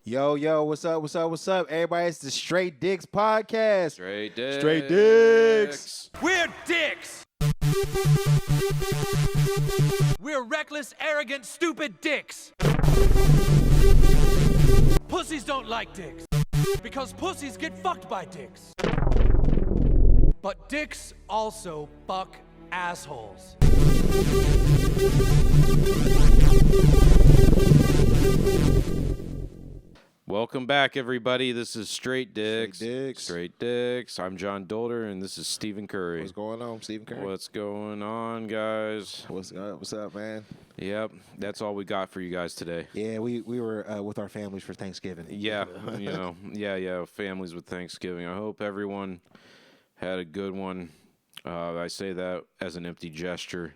Yo, what's up? Everybody, it's the Straight Dicks podcast. Straight dicks. Straight dicks. We're dicks. We're reckless, arrogant, stupid dicks. Pussies don't like dicks because pussies get fucked by dicks. But dicks also fuck assholes. Welcome back, everybody. This is Straight Dicks. Straight Dicks. I'm John Dolder, and this is Stephen Curry. What's going on, Stephen Curry? What's going on, guys? What's up, man? Yep, that's all we got for you guys today. Yeah, we were with our families for Thanksgiving. Yeah, families with Thanksgiving. I hope everyone had a good one. I say that as an empty gesture.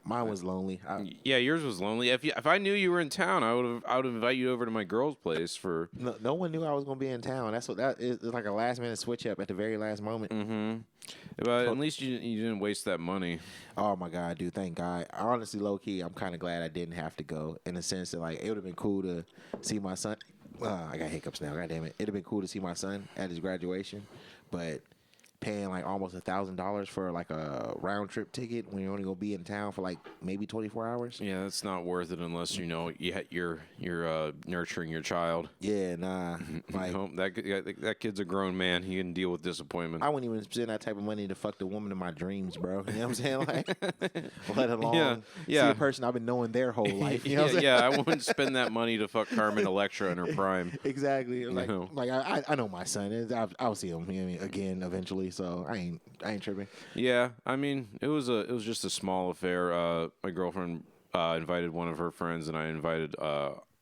Mine was lonely. Yeah, yours was lonely. If I knew you were in town, I would invite you over to my girl's place for. No one knew I was gonna be in town. That's what that is. It's like a last minute switch up at the very last moment. Mm-hmm. But at least you didn't waste that money. Oh my God, dude! Thank God. Honestly, low key, I'm kind of glad I didn't have to go. In the sense that, like, it would have been cool to see my son. I got hiccups now. God damn it! It'd have been cool to see my son at his graduation, but paying like almost $1,000 for like a round trip ticket when you're only gonna be in town for like maybe 24 hours. Yeah, that's not worth it unless you're nurturing your child. Yeah, nah. Like that kid's a grown man. He can deal with disappointment. I wouldn't even spend that type of money to fuck the woman of my dreams, bro. You know what I'm saying? Like, let alone see a person I've been knowing their whole life. You know what I'm saying? Yeah, I wouldn't spend that money to fuck Carmen Electra in her prime. Exactly. Like I know my son. I'll see him again eventually. So I ain't tripping. Yeah, I mean it was just a small affair. My girlfriend invited one of her friends, and I invited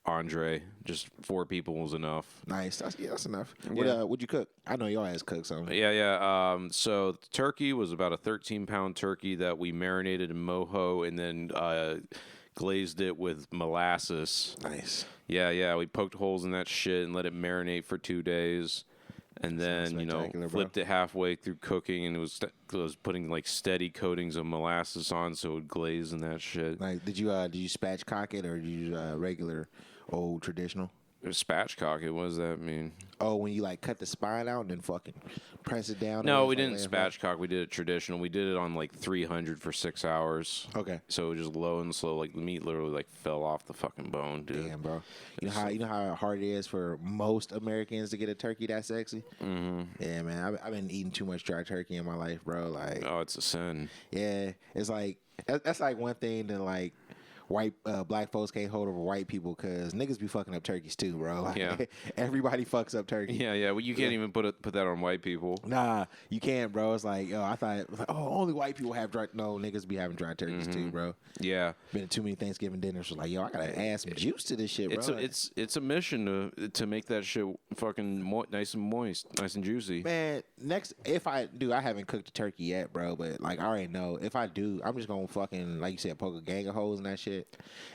Andre. Just 4 people was enough. Nice. That's enough. Yeah. What'd you cook? I know y'all ass cook something. Yeah. So the turkey was about a 13-pound turkey that we marinated in mojo and then glazed it with molasses. Nice. Yeah. We poked holes in that shit and let it marinate for 2 days. And then, flipped it halfway through cooking, and it was putting like steady coatings of molasses on so it would glaze and that shit. Like, did you spatchcock it, or did you use regular old traditional? Spatchcock it. What does that mean? Oh, when you like cut the spine out and then fucking press it down. No, we didn't spatchcock. We did it traditional. We did it on like 300 for 6 hours. Okay. So it was just low and slow. Like the meat literally like fell off the fucking bone, dude. Damn, bro. You know how hard it is for most Americans to get a turkey that sexy. Mm-hmm. Yeah, man. I've been eating too much dry turkey in my life, bro. Like, oh, it's a sin. Yeah, it's like that's like one thing that like black folks can't hold over white people because niggas be fucking up turkeys too, bro. Like, yeah, everybody fucks up turkey. Yeah. Well, you can't even put that on white people. Nah, you can't, bro. It's like, I thought, only white people have dry. No, niggas be having dry turkeys too, bro. Yeah, been to too many Thanksgiving dinners. I gotta add some juice to this shit, bro. It's a mission to make that shit fucking nice and moist, nice and juicy. Man, if I do, I haven't cooked the turkey yet, bro. But like, I already know if I do, I'm just gonna fucking, like you said, poke a gang of holes in that shit.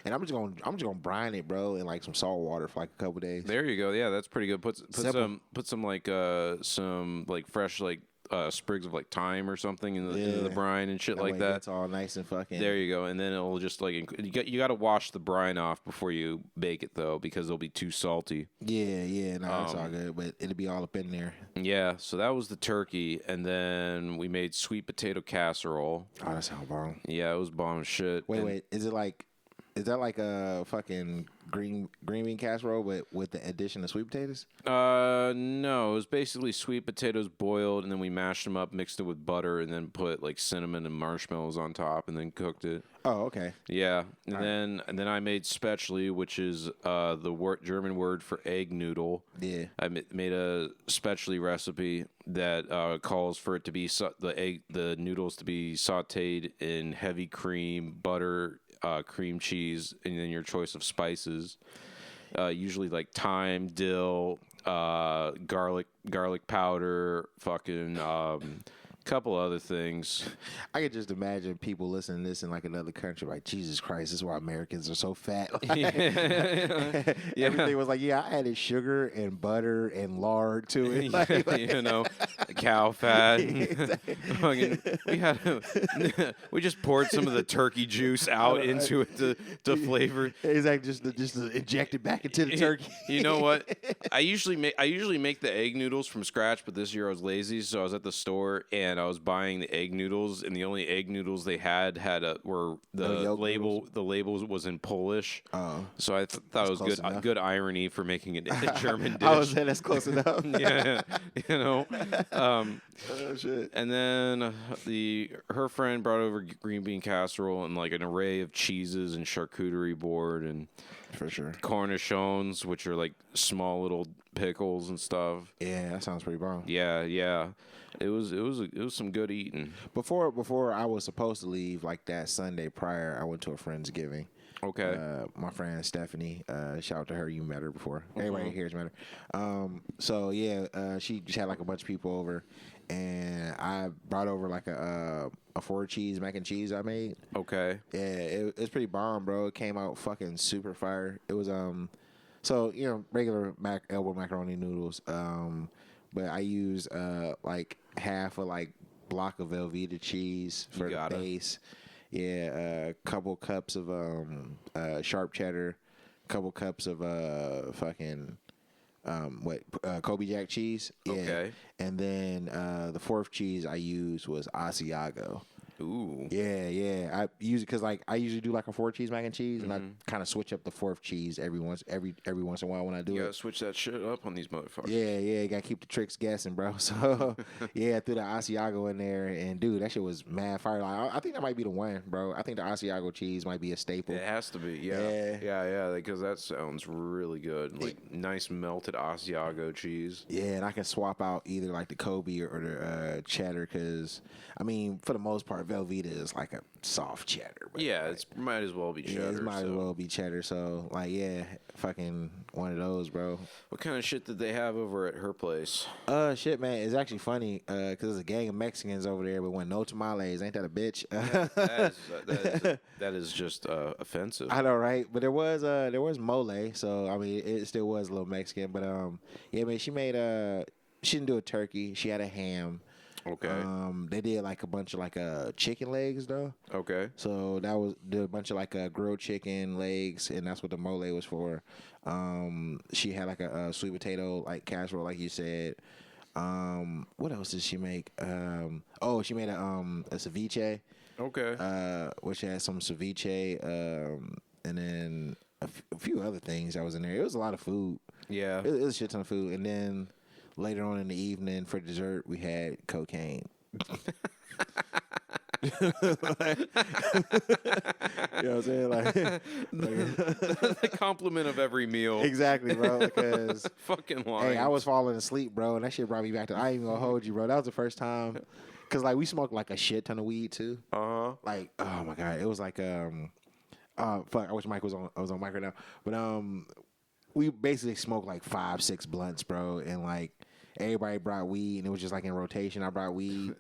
And I'm just gonna brine it, bro, in like some salt water for like a couple days. There you go. Yeah, that's pretty good. Put some fresh sprigs of like thyme or something into the brine and shit like that. It's all nice and fucking. There you go. And then it'll just like you got to wash the brine off before you bake it though, because it'll be too salty. Yeah. No, it's all good, but it'll be all up in there. Yeah. So that was the turkey, and then we made sweet potato casserole. Oh, that sounds bomb. Yeah, it was bomb as shit. Wait. Is that like a fucking green bean casserole, but with the addition of sweet potatoes? No. It was basically sweet potatoes boiled, and then we mashed them up, mixed it with butter, and then put like cinnamon and marshmallows on top, and then cooked it. Oh, okay. Yeah, and then I made Spätzle, which is the German word for egg noodle. Yeah. I made a Spätzle recipe that calls for it to be the noodles to be sautéed in heavy cream, butter, cream cheese, and then your choice of spices. Usually like thyme, dill, garlic powder, fucking Couple other things. I could just imagine people listening to this in like another country, like Jesus Christ, this is why Americans are so fat. Like, everything was like, yeah, I added sugar and butter and lard to it. Like, You know, cow fat. Exactly. We just poured some of the turkey juice out into it to flavor. Exactly, just to inject it back into the turkey. You know what? I usually make the egg noodles from scratch, but this year I was lazy, so I was at the store and I was buying the egg noodles, and the only egg noodles they were the label. The label was in Polish, so I thought it was good irony for making it a German dish. I was saying that's close enough. Yeah, you know. Oh shit! And then her friend brought over green bean casserole and like an array of cheeses and charcuterie board and for sure cornichons, which are like small little pickles and stuff. Yeah, that sounds pretty bomb. Yeah. It was some good eating. Before I was supposed to leave, like that Sunday prior, I went to a Friendsgiving. Okay. My friend Stephanie, shout out to her. You met her before. Everybody here has met her. So yeah, she just had like a bunch of people over, and I brought over like a 4-cheese mac and cheese I made. Okay. Yeah, it was pretty bomb, bro. It came out fucking super fire. It was so regular elbow macaroni noodles. But I used like half a like block of Velveeta cheese for the base. Yeah, a couple cups of sharp cheddar, couple cups of fucking Kobe Jack cheese. Yeah. Okay. And then the 4th cheese I used was Asiago. Ooh. Yeah. I use it because like I usually do like a 4-cheese mac and cheese, and I kind of switch up the 4th cheese every once in a while when I do it. You gotta switch that shit up on these motherfuckers. Yeah. You gotta keep the tricks guessing, bro. So yeah, I threw the Asiago in there, and dude, that shit was mad fire. Like I think that might be the one, bro. I think the Asiago cheese might be a staple. It has to be. Yeah. Because that sounds really good. Like nice melted Asiago cheese. Yeah, and I can swap out either like the Kobe or the cheddar, because I mean, for the most part, Velveeta is like a soft cheddar. But yeah, like, it might as well be cheddar. Yeah, it might as well be cheddar. So, like, yeah, fucking one of those, bro. What kind of shit did they have over at her place? Shit, man, it's actually funny because there's a gang of Mexicans over there, but when no tamales, ain't that a bitch? That is just offensive. I know, right? But there was mole, so I mean, it still was a little Mexican. But yeah, man, she didn't do a turkey. She had a ham. Okay. They did like a bunch of like chicken legs though. Okay. So did a bunch of like grilled chicken legs, and that's what the mole was for. She had like a sweet potato like casserole, like you said. What else did she make? She made a ceviche. Okay. Which had some ceviche, and then a few other things that was in there. It was a lot of food. Yeah. It was a shit ton of food, and then later on in the evening for dessert, we had cocaine. You know what I'm saying? Like the compliment of every meal. Exactly, bro. Because fucking lying. Hey, I was falling asleep, bro, and that shit brought me back to. I ain't even gonna hold you, bro. That was the first time. Cause like we smoked like a shit ton of weed too. Like, oh my god, it was like fuck. I wish Mike was on. I was on mic right now, but we basically smoked like 5-6 blunts, bro, and like everybody brought weed, and it was just like in rotation. I brought weed,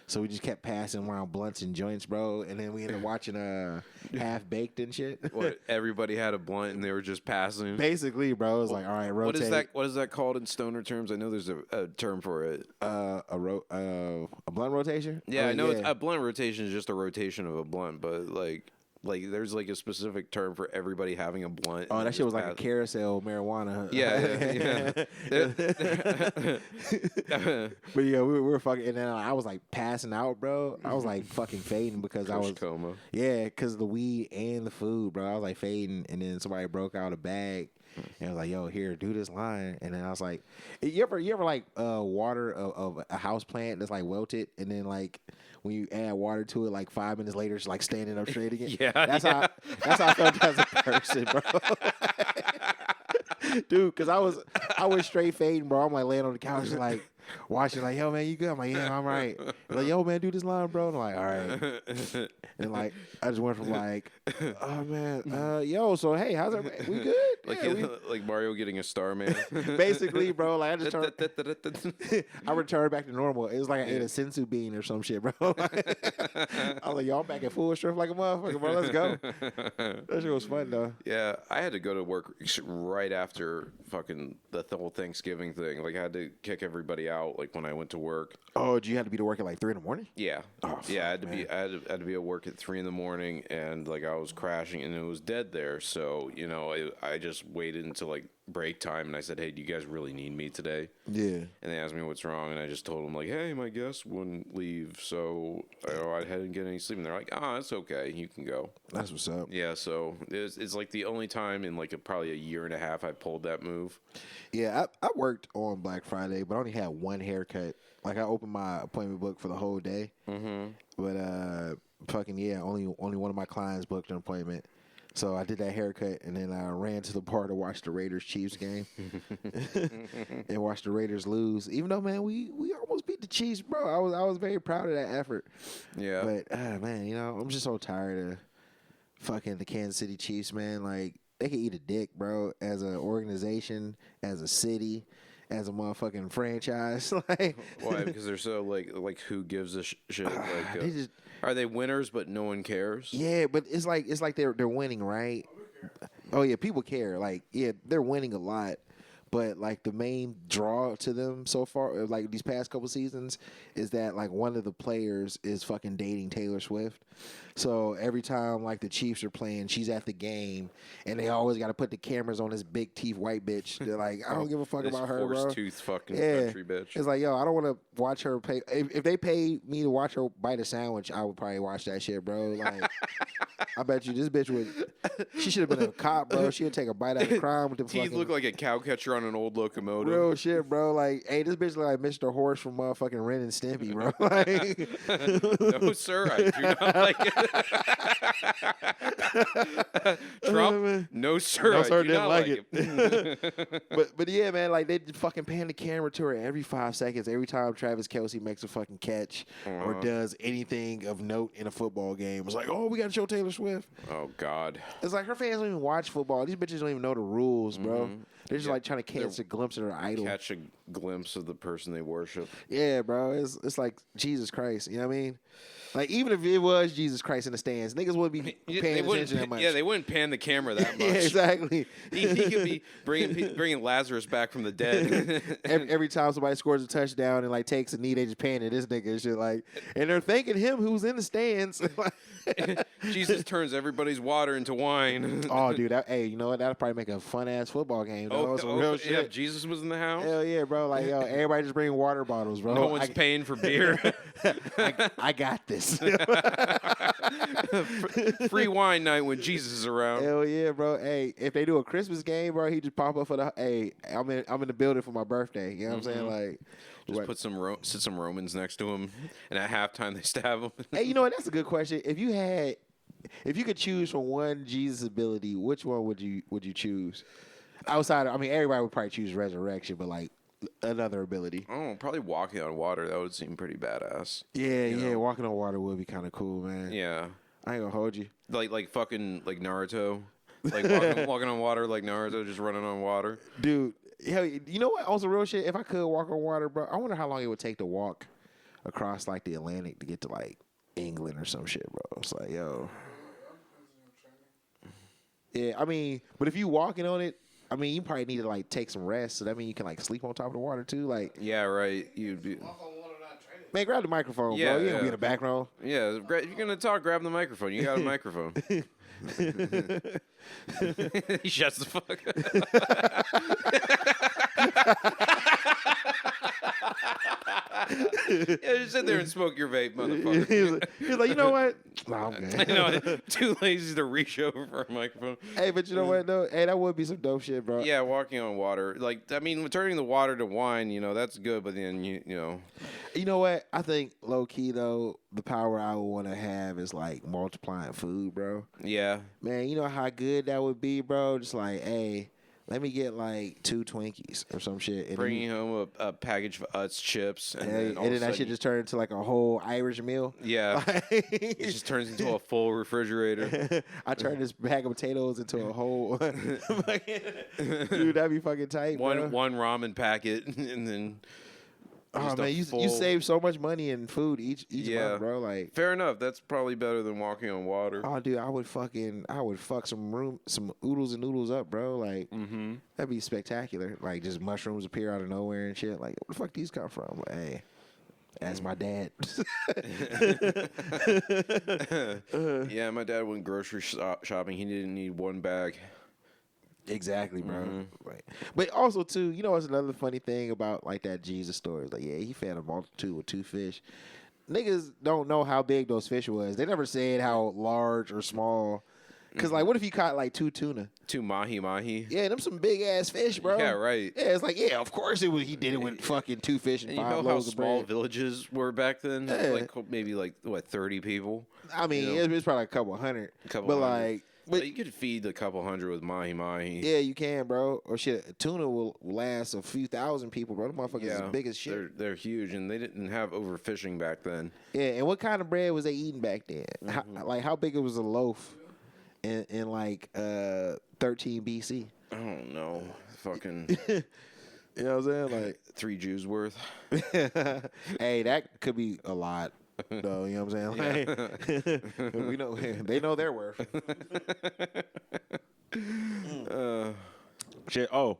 so we just kept passing around blunts and joints, bro, and then we ended up watching Half Baked and shit. What? Everybody had a blunt, and they were just passing. Basically, bro, it was like, all right, rotate. What is that called in stoner terms? I know there's a term for it. A blunt rotation. Yeah, I know. Yeah. A blunt rotation is just a rotation of a blunt, but like there's like a specific term for everybody having a blunt. Oh, that shit was like a carousel marijuana. Yeah. But yeah, we were fucking, and then I was like passing out, bro. I was like fucking fading because I was coma. Yeah, because of the weed and the food, bro. I was like fading, and then somebody broke out a bag. And I was like, "Yo, here, do this line." And then I was like, "You ever like water of a house plant that's like wilted, and then like when you add water to it, like 5 minutes later, it's like standing up straight again." That's how I felt as a person, bro. Dude, because I was straight fading, bro. I'm like laying on the couch, like watching like, yo, man, you good? I'm like, yeah, I'm right. They're like, yo, man, do this line, bro. And I'm like, all right. And like, I just went from like, oh man, yo, so hey, how's everybody? We good? Like Yeah, like Mario getting a star, man. basically, bro. Like I just turned, I returned back to normal. It was like I ate a sensu bean or some shit, bro. I was like, y'all back at full strength like a motherfucker, bro. Let's go. That shit was fun though. Yeah, I had to go to work right after fucking the whole Thanksgiving thing. Like, I had to kick everybody out. Like when I went to work. Oh, did you have to be to work at like 3 a.m? Yeah. Oh, yeah, I had to man. be. I had to be at work at 3 a.m, and like I was crashing, and it was dead there. So I just waited until like break time, and I said, "Hey, do you guys really need me today?" Yeah. And they asked me what's wrong, and I just told them like, "Hey, my guest wouldn't leave, so I hadn't get any sleep." And they're like, "Ah, it's okay, you can go." That's what's up. Yeah, so it's like the only time in like probably a year and a half I pulled that move. Yeah, I worked on Black Friday, but I only had one haircut. Like I opened my appointment book for the whole day. Mm-hmm. But fucking yeah, only one of my clients booked an appointment. So I did that haircut, and then I ran to the bar to watch the Raiders-Chiefs game and watch the Raiders lose. Even though, man, we almost beat the Chiefs, bro. I was very proud of that effort. Yeah. But, man, I'm just so tired of fucking the Kansas City Chiefs, man. Like, they could eat a dick, bro, as an organization, as a city, as a motherfucking franchise. Like, why? Because they're so like who gives a shit? Like, they just... Are they winners, but no one cares? Yeah, but it's like they're winning, right? Oh yeah, people care. Like, yeah, they're winning a lot, but like the main draw to them so far, like these past couple seasons, is that like one of the players is fucking dating Taylor Swift. So every time like the Chiefs are playing, she's at the game, and they always got to put the cameras on this big teeth white bitch. They're like, I don't give a fuck about her, bro. Forced tooth fucking country bitch. It's like, yo, I don't want to watch her pay. If they paid me to watch her bite a sandwich, I would probably watch that shit, bro. Like, I bet you this bitch would. She should have been a cop, bro. She'd take a bite out of crime with the Teeth fucking. look like a cow catcher on an old locomotive. Real shit, bro. Like, hey, this bitch look like Mr. Horse from motherfucking Ren and Stimpy, bro. Like, No, sir, I do not like it. Trump, no, sir, I do didn't not like it. but yeah, man, like they just fucking pan the camera to her every 5 seconds. Every time Travis Kelce makes a fucking catch or does anything of note in a football game, it's like, oh, we got to show Taylor Swift. Oh God, it's like her fans don't even watch football. These bitches don't even know the rules, bro. They're just like trying to catch a glimpse of their idol. Catch a glimpse of the person they worship. Yeah, bro. It's like Jesus Christ. You know what I mean? Like, even if it was Jesus Christ in the stands, niggas wouldn't be paying attention that much. Yeah, they wouldn't pan the camera that much. Yeah, exactly. He could be bringing Lazarus back from the dead. every time somebody scores a touchdown and like takes a knee, they just pan at this nigga and shit. Like, and they're thanking him who's in the stands. Jesus turns everybody's water into wine. Oh, dude, hey, you know what? That'll probably make a fun ass football game. Some real shit. Yeah, if Jesus was in the house. Hell yeah, bro. Like, yo, everybody just bring water bottles, bro. No one's paying for beer. I got this. Free wine night when Jesus is around. Hell yeah, bro. Hey, if they do a Christmas game, bro, he just pop up for the. Hey, I'm in the building for my birthday. You know what I'm saying? Like, just put some Romans next to him, and at halftime they stab him. Hey, you know what? That's a good question. If you could choose from one Jesus ability, which one would you choose? Outside, I mean, everybody would probably choose resurrection, but like another ability. Oh, probably walking on water. That would seem pretty badass. Yeah, walking on water would be kind of cool, man. Yeah, I ain't gonna hold you. Like fucking like Naruto, like walking on water like Naruto, just running on water. Dude, hell, you know what? Also, real shit. If I could walk on water, bro, I wonder how long it would take to walk across like the Atlantic to get to like England or some shit, bro. It's like, yo. Yeah, I mean, but if you walking on it, I mean, you probably need to like take some rest. So that means you can like sleep on top of the water too. Like, yeah, right. You'd be. Man, grab the microphone, Yeah, bro. You yeah. gonna be in the background. Yeah, if you're gonna talk, grab the microphone. You got a microphone. He shuts the fuck Yeah, just sit there and smoke your vape, motherfucker. He's like, you know what? Nah, I'm good. You know, too lazy to reach over for a microphone. Hey, but you know what, though? Hey, that would be some dope shit, bro. Yeah, walking on water. Like, I mean, turning the water to wine, you know, that's good, but then, you know. You know what? I think, low-key, though, the power I would want to have is, like, multiplying food, bro. Yeah. Man, you know how good that would be, bro? Just like, hey, let me get like 2 Twinkies or some shit. And Bringing home a package of Utz chips, and then, all and of then a that shit sudden- just turned into like a whole Irish meal. Yeah, it just turns into a full refrigerator. I turned this bag of potatoes into a whole. Dude, that'd be fucking tight. Bro. One ramen packet, and then. Oh just a man, you full- save so much money in food each month, bro. Like, fair enough. That's probably better than walking on water. oh dude, I would fuck some oodles and noodles up, bro. Like, that'd be spectacular. Like, just mushrooms appear out of nowhere and shit. Like, where the fuck these come from? Like, hey, that's my dad. Yeah, my dad went grocery shopping. He didn't need one bag. Exactly, bro. Right. But also too, you know what's another funny thing about like that Jesus story? Like, yeah, he fed a multitude with 2 fish. Niggas don't know how big those fish was. They never said how large or small. Cause like, what if you caught like 2 tuna? 2 mahi. Yeah, them some big ass fish, bro. Yeah, right. Yeah, it's like, yeah, of course it was. He did it with fucking 2 fish and And you 5 know how loaves of small bread. villages were back then? Yeah. Like maybe like what 30 people. I mean, you know? it's probably a couple hundred. Couple but hundred. like, But you could feed a couple hundred with mahi. yeah, you can, bro. Or shit, a tuna will last a few thousand people, bro. The motherfuckers is big as shit. They're huge, and they didn't have overfishing back then. Yeah, and what kind of bread was they eating back then? How big it was a loaf in like 13 BC? I don't know. Fucking You know what I'm saying? 3 Jews worth. Like, hey, that could be a lot. Though, you know what I'm saying? Like, we know they know their worth. Shit. Oh,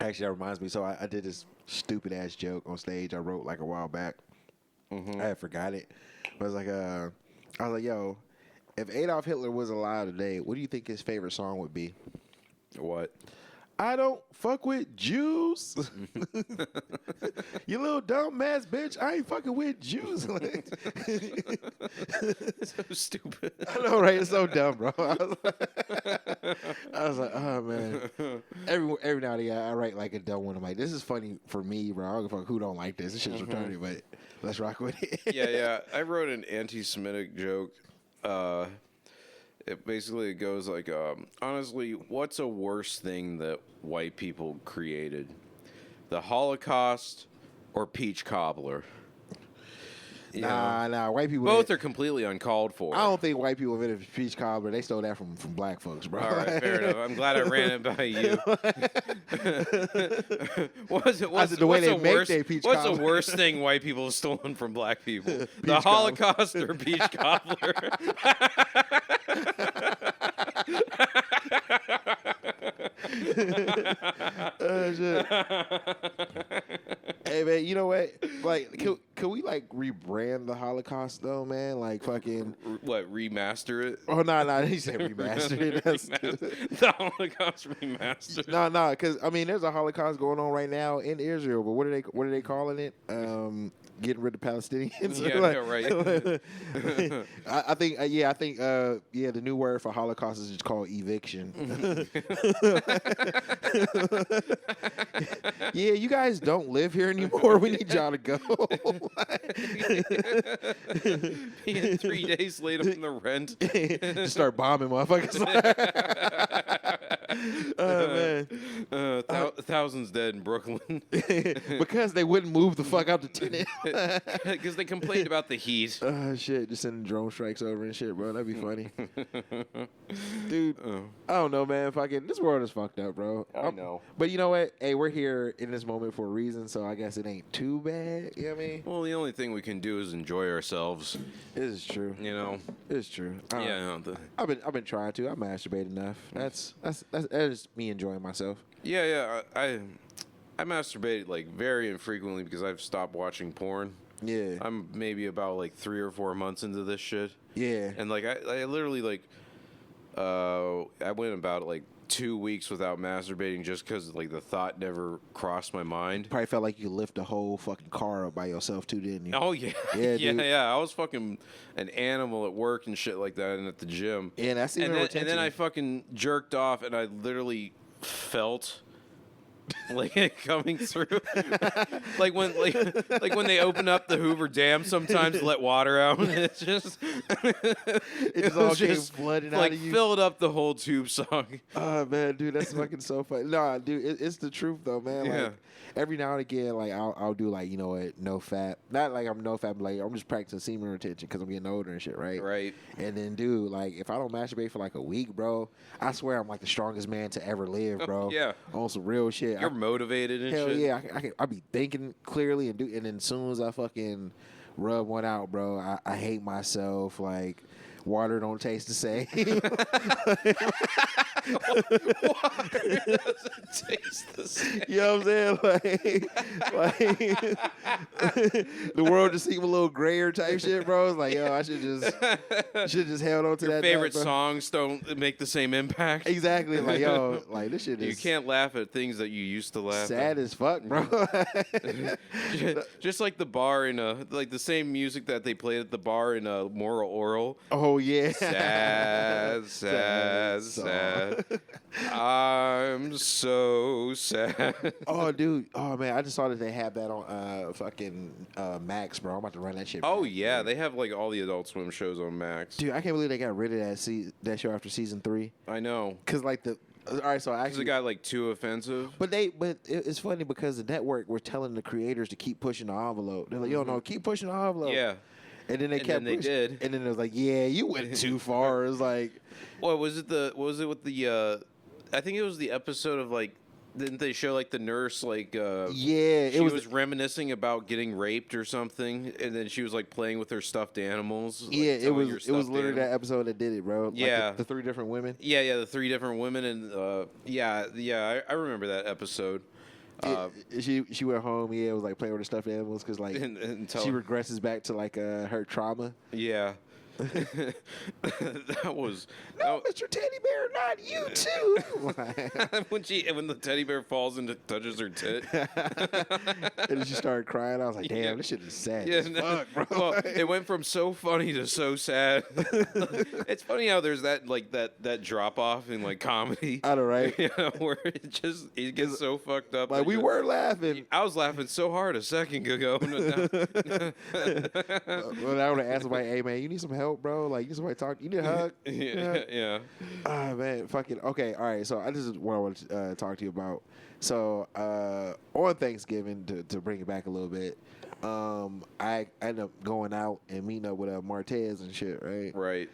actually, that reminds me. So I did this stupid ass joke on stage. I wrote like a while back. I had forgot it. But I was like, yo, if Adolf Hitler was alive today, what do you think his favorite song would be? What? I don't fuck with Jews. You little dumb ass bitch. I ain't fucking with Jews. So stupid. I know, right? It's so dumb, bro. I was like, oh man. Every now and again, I write like a dumb one. I'm like, this is funny for me, bro. I don't give a fuck who don't like this. This shit's retarded, but let's rock with it. Yeah. I wrote an anti-Semitic joke. It basically goes like, honestly, what's a worse thing that white people created? The Holocaust or peach cobbler? You know, Nah. White people. both are completely uncalled for. I don't think white people invented peach cobbler. They stole that from black folks, bro. All right, fair enough. I'm glad I ran it by you. What's the way they make their peach what's cobbler. the worst thing white people have stolen from black people? The Holocaust or peach cobbler? Oh, shit. Hey man, you know what? Like, can we like rebrand the Holocaust though, man? Like, fucking. What, remaster it? Oh no, he said remastered it. That's The Holocaust remastered. no, because I mean, there's a Holocaust going on right now in Israel, but what are they calling it? Getting rid of Palestinians. Yeah, Like, right. I think the new word for Holocaust is just called eviction. Yeah, you guys don't live here anymore. We need y'all to go. Being 3 days late on the rent. Just start bombing motherfuckers. Oh man, Thousands dead in Brooklyn because they wouldn't move the fuck out the tenant. because they complained about the heat. Oh shit, just sending drone strikes over and shit, bro. That'd be funny. Dude, I don't know, man. Fucking this world is fucked up, bro. I know. But you know what? Hey, we're here in this moment for a reason, so I guess it ain't too bad. You know what I mean? Well, the only thing we can do is enjoy ourselves. This is true. You know. It's true. Yeah. I've been trying to. I masturbate enough. That's me enjoying myself. Yeah. I masturbate like very infrequently because I've stopped watching porn. Yeah. I'm maybe about like 3 or 4 months into this shit. Yeah. And like I literally like I went about like 2 weeks without masturbating just because like the thought never crossed my mind. Probably felt like you could lift a whole fucking car up by yourself too, didn't you? Oh yeah, Yeah, dude. yeah. I was fucking an animal at work and shit like that, and at the gym. Yeah, that's even and then retention. I fucking jerked off, and I literally felt like coming through. like when they open up the Hoover Dam sometimes to let water out. It's just It's all just flooding like out of you. filled up the whole tube song. Oh man, dude, that's fucking so funny. Nah, dude, it's the truth though, man. Yeah. Like every now and again, like I'll do like, you know what, no fap. Not like I'm no fap, but like I'm just practicing semen retention because I'm getting older and shit, right? Right. And then, dude, like if I don't masturbate for like a week, bro, I swear I'm like the strongest man to ever live, bro. Yeah. On some real shit. You're motivated and Hell shit. yeah, I be thinking clearly and then as soon as I fucking rub one out, bro, I hate myself. Like water don't taste the same. Water doesn't taste the same. You know what I'm saying? Like the world just seemed a little grayer type shit, bro. It's like, yo, I should just held on to Your that. favorite nut, bro. songs don't make the same impact. Exactly. Like, yo, like this shit is You can't laugh at things that you used to laugh sad at. as fuck, bro. Just like the bar in like the same music that they played at the bar in Moral Oral. Oh yeah. Sad, sad, song. sad. I'm so sad. Oh, dude. Oh man, I just saw that they have that on fucking Max, bro. I'm about to run that shit. Oh back, yeah, dude. they have like all the Adult Swim shows on Max. Dude, I can't believe they got rid of that show after season 3. I know. Cause like all right, so Because actually it got like too offensive. But it's funny because the network were telling the creators to keep pushing the envelope. They're like, yo, no, keep pushing the envelope. Yeah. And then they And kept then they pushing. did. And then it was like, yeah, you went too far. It was like, What was it with the I think it was the episode of like, didn't they show like the nurse like yeah, she it was reminiscing about getting raped or something, and then she was like playing with her stuffed animals. Like, yeah, it telling was her it was stuffed literally animal- that episode that did it, bro. Like Yeah. the 3 different women. Yeah, the 3 different women, and I remember that episode. She went home. Yeah, it was like playing with her stuffed animals because like and she regresses back to like her trauma. yeah. that was No, Mr. Teddy Bear, not you too. when the teddy bear falls and touches her tit. And then she started crying. I was like, damn, Yeah. this shit is sad. Yeah, as fuck, bro. Well, it went from so funny to so sad. It's funny how there's that drop off in like comedy. I know, right? Yeah, where it gets so fucked up. Like we were laughing. I was laughing so hard a second ago. When I would ask somebody, hey man, you need some help, bro? Like you need somebody to talk. You need a hug. yeah. Ah man, fucking okay. All right, so this is what I want to talk to you about. So on Thanksgiving, to bring it back a little bit, I ended up going out and meeting up with Martez and shit, right? Right.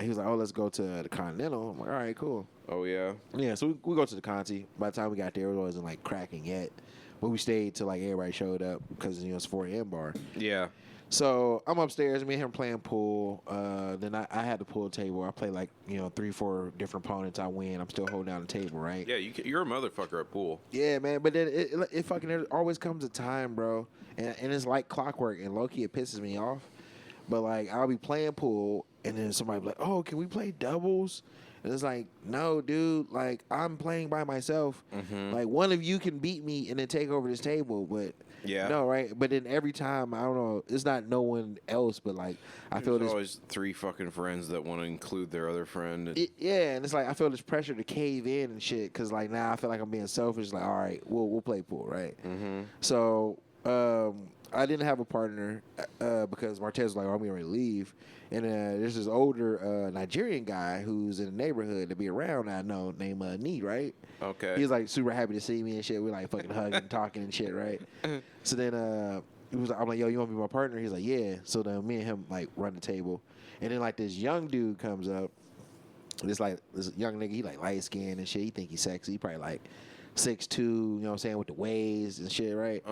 He was like, oh, let's go to the Continental. I'm like, all right, cool. Oh yeah. Yeah, so we go to the Conti. By the time we got there, it wasn't like cracking yet. But we stayed till like everybody showed up because it's 4 a.m. bar. Yeah. So I'm upstairs, me and him playing pool. Then I had the pool table. I play like 3-4 different opponents. I win. I'm still holding down the table, right? Yeah, you're a motherfucker at pool. Yeah, man. But then it fucking there always comes a time, bro, and it's like clockwork. And low key, it pisses me off. But like I'll be playing pool, and then somebody be like, "Oh, can we play doubles?" And it's like, no, dude. Like I'm playing by myself. Like one of you can beat me and then take over this table, but. Yeah. No, right? But then every time, I don't know, it's not no one else, but like, I feel There's this. always 3 fucking friends that want to include their other friend. Yeah, and it's like, I feel this pressure to cave in and shit, because like now I feel like I'm being selfish. Like, all right, we'll play pool, right? So, I didn't have a partner because Martez was like, oh, I'm getting ready to leave. And there's this older Nigerian guy who's in the neighborhood to be around, I know, named Need, right? Okay. He was like super happy to see me and shit. We like fucking hugging and talking and shit, right? So then I'm like, yo, you want to be my partner? He's like, yeah. So then me and him like run the table. And then like this young dude comes up. This young nigga, he like light skinned and shit. He think he's sexy. He probably like 6'2", you know what I'm saying, with the waves and shit, right?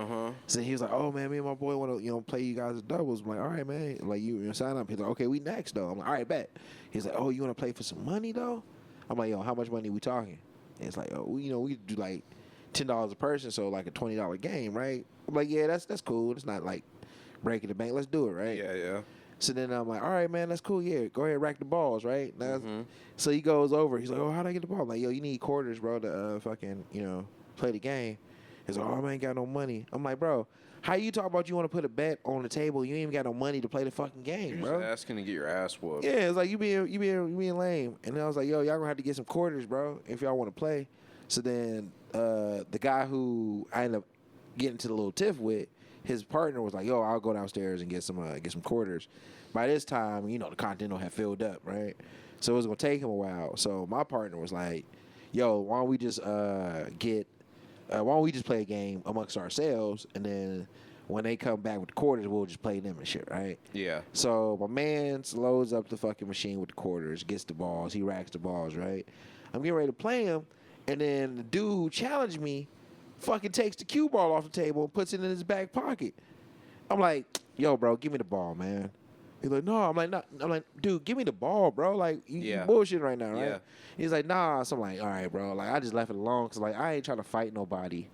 So he was like, oh man, me and my boy want to play you guys at doubles. I'm like, all right, man, like you sign up. He's like, okay, we next though. I'm like, all right, bet. He's like, oh, you want to play for some money though? I'm like, yo, how much money we talking? And it's like, oh, we do like $10 a person, so like a $20 game, right? I'm like, yeah, that's cool. It's not like breaking the bank. Let's do it, right? Yeah. So then I'm like, all right, man, that's cool. Yeah, go ahead, rack the balls, right? Now, so he goes over. He's like, oh, how'd I get the ball? I'm like, yo, you need quarters, bro, to fucking, play the game. He's like, oh, I ain't got no money. I'm like, bro, how you talk about you want to put a bet on the table? You ain't even got no money to play the fucking game, You're bro. just asking to get your ass whooped. Yeah, it's like you being lame. And then I was like, yo, y'all gonna have to get some quarters, bro, if y'all want to play. So then the guy who I ended up getting to the little tiff with, his partner was like, "Yo, I'll go downstairs and get some quarters." By this time, the Continental had filled up, right? So it was gonna take him a while. So my partner was like, "Yo, why don't we just play a game amongst ourselves, and then when they come back with the quarters, we'll just play them and shit, right?" Yeah. So my man loads up the fucking machine with the quarters, gets the balls, he racks the balls, right? I'm getting ready to play him, and then the dude who challenged me fucking takes the cue ball off the table and puts it in his back pocket. I'm like, "Yo, bro, give me the ball, man." He's like, "No." I'm like, "No." I'm like, "Dude, give me the ball, bro. Like, you bullshitting right now, right?" Yeah. He's like, "Nah." So I'm like, "All right, bro." Like, I just left it alone because, like, I ain't trying to fight nobody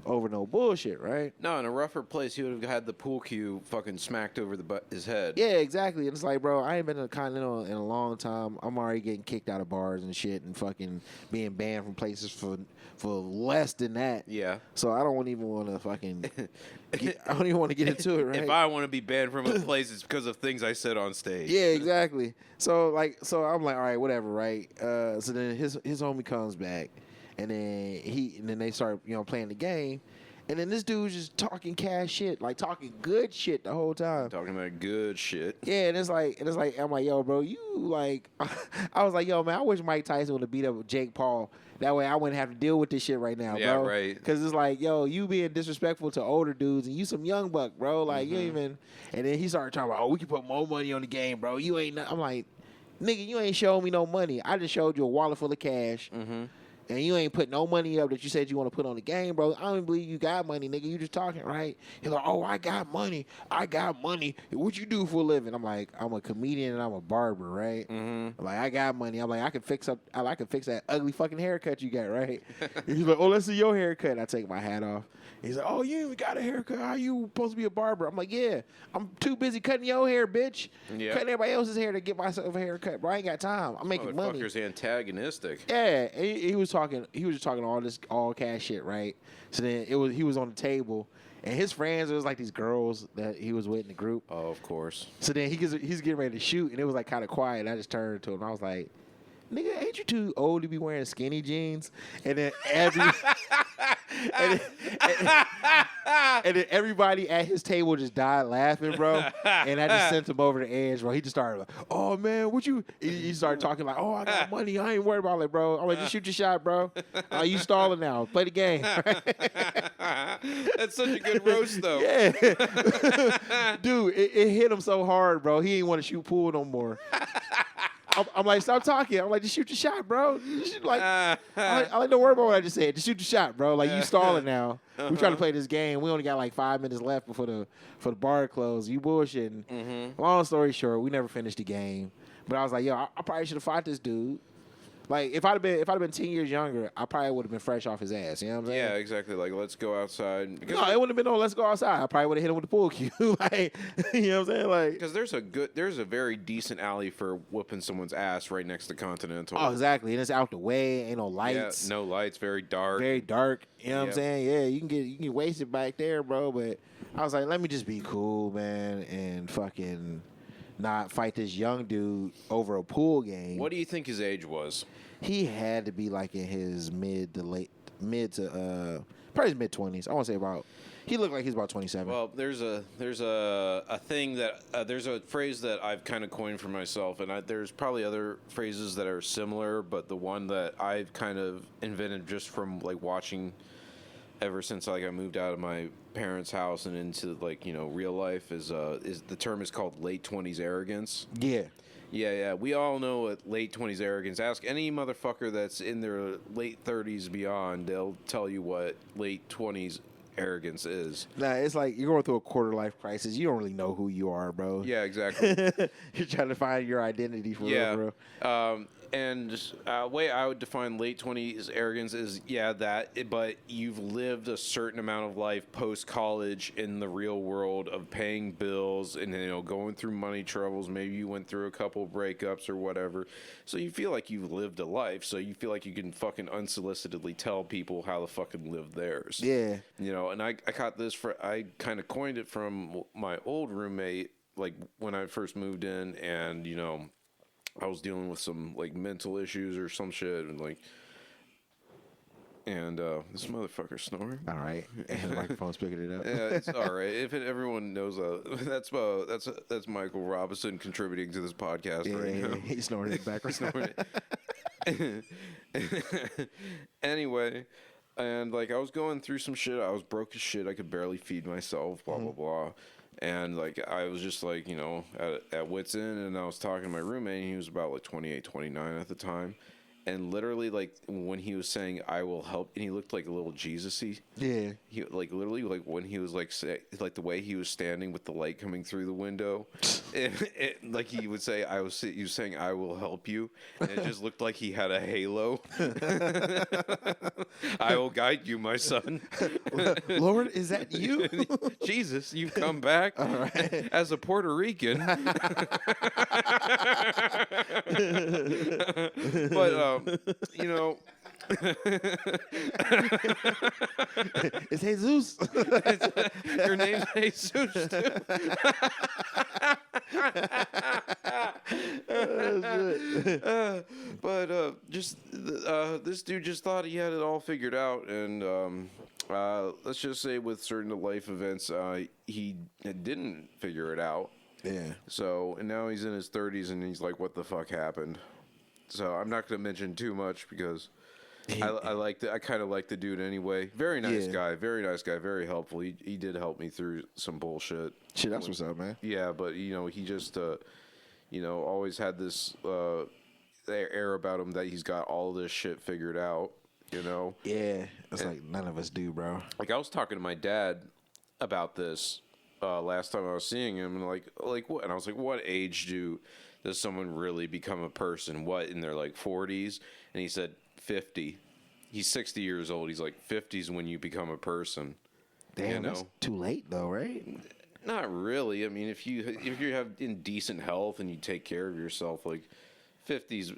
over no bullshit, right? No, in a rougher place, he would have had the pool cue fucking smacked over his head. Yeah, exactly. And it's like, bro, I ain't been to the Continental in a long time. I'm already getting kicked out of bars and shit and fucking being banned from places for less than that. Yeah. So I don't even want to fucking I don't even want to get into it, right? If I want to be banned from a place, it's because of things I said on stage. Yeah, exactly. So I'm like, all right, whatever, right? So then his homie comes back, and then they start playing the game, and then this dude's just talking cash shit, like talking good shit the whole time. Talking about good shit. Yeah, and it's like I'm like, "Yo, bro, you like," I was like, "Yo, man, I wish Mike Tyson would have beat up Jake Paul. That way I wouldn't have to deal with this shit right now, Yeah, bro." right. Because it's like, yo, you being disrespectful to older dudes, and you some young buck, bro. Like, you even. And then he started talking about, "Oh, we can put more money on the game, bro. You ain't." I'm like, "Nigga, you ain't showing me no money. I just showed you a wallet full of cash." And you ain't put no money up that you said you want to put on the game, bro. I don't believe you got money, nigga. You just talking, right? He's like, "Oh, I got money. I got money. What you do for a living?" I'm like, "I'm a comedian and I'm a barber, right?" Like, I got money. I'm like, I can fix that ugly fucking haircut you got, right? He's like, "Oh, let's see your haircut." I take my hat off. He's like, "Oh, you even got a haircut? How you supposed to be a barber?" I'm like, "Yeah, I'm too busy cutting your hair, bitch. Yeah. Cutting everybody else's hair to get myself a haircut, bro. I ain't got time. I'm making money." Motherfucker's antagonistic. Yeah, he was just talking all cash shit, right? So then he was on the table, and his friends, it was like these girls that he was with in the group. Oh, of course. So then he's getting ready to shoot, and it was like kind of quiet. And I just turned to him, and I was like, "Nigga, ain't you too old to be wearing skinny jeans?" And then and then everybody at his table just died laughing, bro. And I just sent him over the edge, bro. He just started like, "Oh man, he started talking like, 'Oh, I got money. I ain't worried about it, bro.' I'm like, 'Just shoot your shot, bro. You stalling now. Play the game.'" That's such a good roast, though. Yeah. Dude, it hit him so hard, bro. He ain't want to shoot pool no more. I'm like, "Stop talking." I'm like, "Just shoot your shot, bro." I like, "Don't worry about what I just said. Just shoot your shot, bro. Like, you stalling now. We trying to play this game. We only got like 5 minutes left before the bar closed. You bullshitting." Long story short, we never finished the game. But I was like, "Yo, I probably should have fought this dude." Like, if I'd have been 10 years younger, I probably would have been fresh off his ass. You know what I'm saying? Yeah, exactly. Like, let's go outside. No, it wouldn't have been no "let's go outside." I probably would have hit him with the pool cue. Like, you know what I'm saying? Like, because there's a very decent alley for whooping someone's ass right next to Continental. oh, exactly. And it's out the way. Ain't no lights. Yeah, no lights. Very dark. Very dark. You know what I'm Yep. saying? Yeah, you can get wasted back there, bro. But I was like, let me just be cool, man, and fucking not fight this young dude over a pool game. What do you think his age was? He had to be like in his mid to probably his mid-20s. I want to say about. He looked like he's about 27. Well, there's a thing that there's a phrase that I've kind of coined for myself, and there's probably other phrases that are similar, but the one that I've kind of invented just from like watching ever since like I moved out of my parents' house and into like real life is the term is called late 20s arrogance. Yeah. Yeah. We all know what late 20s arrogance. Ask any motherfucker that's in their late 30s beyond, they'll tell you what late 20s arrogance is. Nah, it's like you're going through a quarter life crisis. You don't really know who you are, bro. Yeah, exactly. You're trying to find your identity for real, bro. And way I would define late 20s arrogance is, but you've lived a certain amount of life post-college in the real world of paying bills and, going through money troubles. Maybe you went through a couple breakups or whatever. So you feel like you've lived a life. So you feel like you can fucking unsolicitedly tell people how to fucking live theirs. Yeah. And I caught this I kind of coined it from my old roommate, like when I first moved in and, I was dealing with some like mental issues or some shit, and like And this motherfucker's snoring. All right. And the microphone's picking it up. Yeah, it's all right. Everyone knows that's Michael Robinson contributing to this podcast right now. He's snoring in the background. Anyway, and like I was going through some shit. I was broke as shit. I could barely feed myself. Blah blah blah. And like I was just like at wit's end, and I was talking to my roommate. And he was about like 28, 29 at the time. And literally, like, when he was saying, I will help, and he looked like a little Jesus-y. Yeah. He, like, literally, like, when he was, like, like, the way he was standing with the light coming through the window, like, he would say, he was saying, I will help you. And it just looked like he had a halo. I will guide you, my son. Lord, is that you? Jesus, you've come back as a Puerto Rican. But, you know, it's Jesus. Your name's Jesus, too. This dude just thought he had it all figured out, and let's just say with certain life events, he didn't figure it out. Yeah. So, and now he's in his 30s, and he's like, what the fuck happened? So I'm not going to mention too much because I kind of like the dude anyway. Very nice guy, very helpful. He did help me through some bullshit. Shit, that's what's up, man. Yeah, but you know, he just always had this air about him that he's got all this shit figured out, you know. Yeah, it's like none of us do, bro. Like I was talking to my dad about this last time I was seeing him, and like what? And I was like, what age does someone really become a person? What, in their like 40s? And he said 50. He's 60 years old. He's like 50s when you become a person. Damn, that's too late though, right? Not really. I mean, if you have in decent health and you take care of yourself, like 50s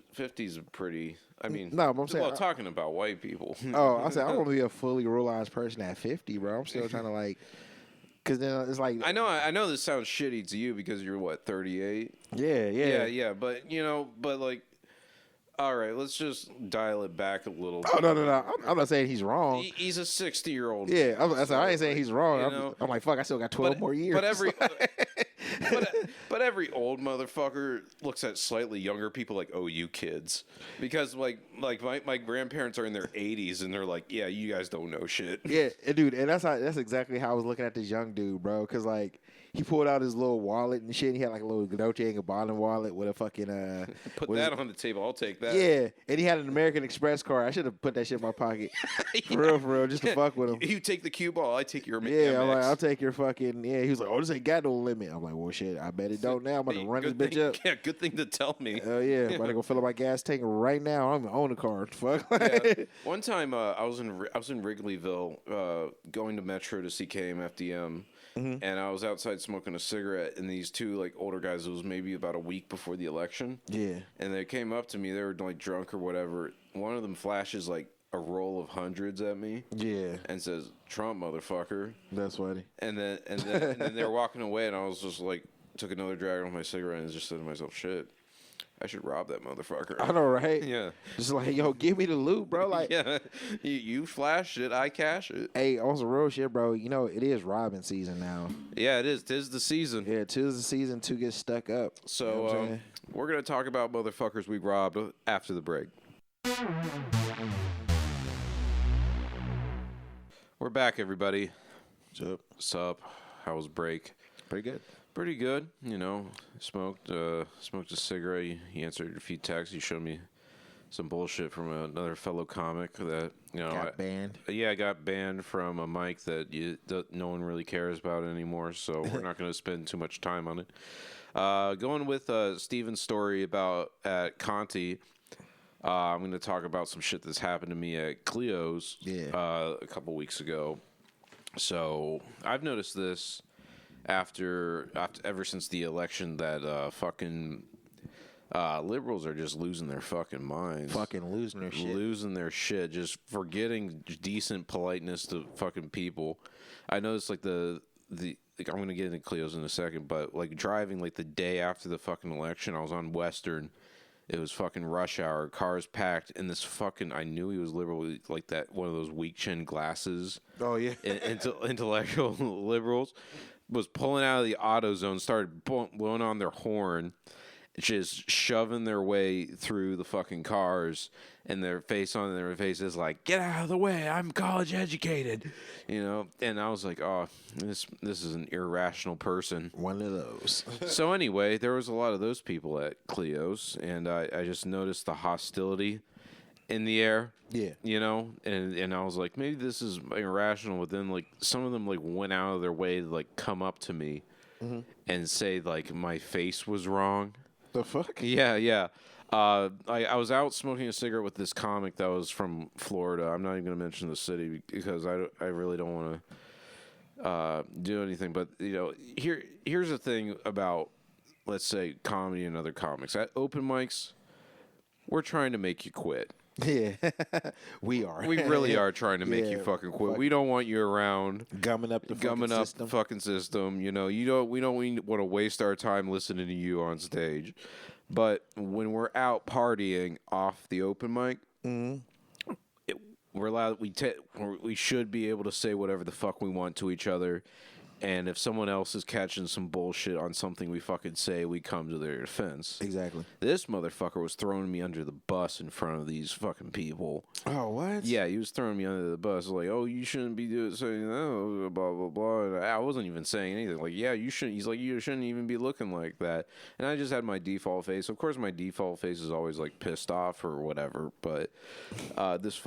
are pretty. I mean, no, but I'm saying, talking about white people. Oh, I said I want to be a fully realized person at 50, bro. I'm still trying to like. Because then it's like I know this sounds shitty to you because you're what 38. Yeah. But like, all right, let's just dial it back a little. Oh no! I'm not saying he's wrong. He's a 60-year-old. Yeah, I ain't saying he's wrong. I'm like, fuck, I still got 12 more years. But every old motherfucker looks at slightly younger people like, oh, you kids, because like my grandparents are in their 80s and they're like, yeah, you guys don't know shit. Yeah, dude, and that's exactly how I was looking at this young dude, bro. Because like he pulled out his little wallet and shit. And he had like a little Dolce & Gabbana wallet with a fucking put that on the table. I'll take that. Yeah, and he had an American Express card. I should have put that shit in my pocket. For real, just to fuck with him. You take the cue ball, I take your Yeah, I'm like, I'll take your fucking He was like, oh, this ain't got no limit. I'm like, well, shit, I bet it don't now. I'm about to run this bitch up. Yeah, good thing to tell me. Oh yeah, I'm about to go fill up my gas tank right now. I'm gonna own a car. Fuck. Yeah. One time, I was in Wrigleyville, going to Metro to see KMFDM. Mm-hmm. And I was outside smoking a cigarette, and these two like older guys, it was maybe about a week before the election. Yeah. And they came up to me, they were like drunk or whatever. One of them flashes like a roll of hundreds at me. Yeah. And says, Trump, motherfucker. That's funny. And then they were walking away, and I was just like, took another drag on my cigarette and just said to myself, shit, I should rob that motherfucker. I know, right? Yeah. Just like, yo, give me the loot, bro. Like, yeah, you flash it, I cash it. Hey, on some real shit, bro. You know, it is robbing season now. Yeah, it is. 'Tis the season. Yeah, 'tis the season to get stuck up. So, you know we're going to talk about motherfuckers we robbed after the break. We're back, everybody. What's up? How was break? Pretty good. Pretty good, you know. Smoked a cigarette. He answered a few texts. He showed me some bullshit from another fellow comic that got banned. Yeah, I got banned from a mic that no one really cares about anymore. So we're not going to spend too much time on it. Going with Steven's story about at Conti. I'm going to talk about some shit that's happened to me at Cleo's a couple weeks ago. So I've noticed this. Ever since the election, that fucking liberals are just losing their fucking minds. Fucking losing their shit. Losing their shit. Just forgetting decent politeness to fucking people. I noticed like the like I'm gonna get into Cleo's in a second, but like driving like the day after the fucking election, I was on Western, It was fucking rush hour, cars packed, and this fucking, I knew he was liberal, like that, one of those weak chin glasses. Oh, yeah. Intellectual liberals was pulling out of the auto zone, started blowing on their horn, just shoving their way through the fucking cars, and their face is like, get out of the way, I'm college educated, you know. And I was like, oh, this is an irrational person. One of those. So anyway, there was a lot of those people at Cleo's, and I just noticed the hostility in the air. Yeah. You know, and I was like, maybe this is irrational, but then like some of them like went out of their way to like come up to me and say like my face was wrong. The fuck? Yeah. I was out smoking a cigarette with this comic that was from Florida. I'm not even going to mention the city because I really don't want to do anything. But, you know, here's the thing about, let's say, comedy and other comics. At open mics, we're trying to make you quit. Yeah. We are. We really are trying to make you fucking quit. We don't want you around gumming up the fucking system. You know, we don't want to waste our time listening to you on stage. But when we're out partying off the open mic, we're allowed. We should be able to say whatever the fuck we want to each other. And if someone else is catching some bullshit on something we fucking say, we come to their defense. Exactly. This motherfucker was throwing me under the bus in front of these fucking people. Oh, what? Yeah, he was throwing me under the bus. Like, oh, you shouldn't be saying that, blah, blah, blah. And I wasn't even saying anything. Like, yeah, you shouldn't. He's like, you shouldn't even be looking like that. And I just had my default face. Of course, my default face is always, like, pissed off or whatever. But this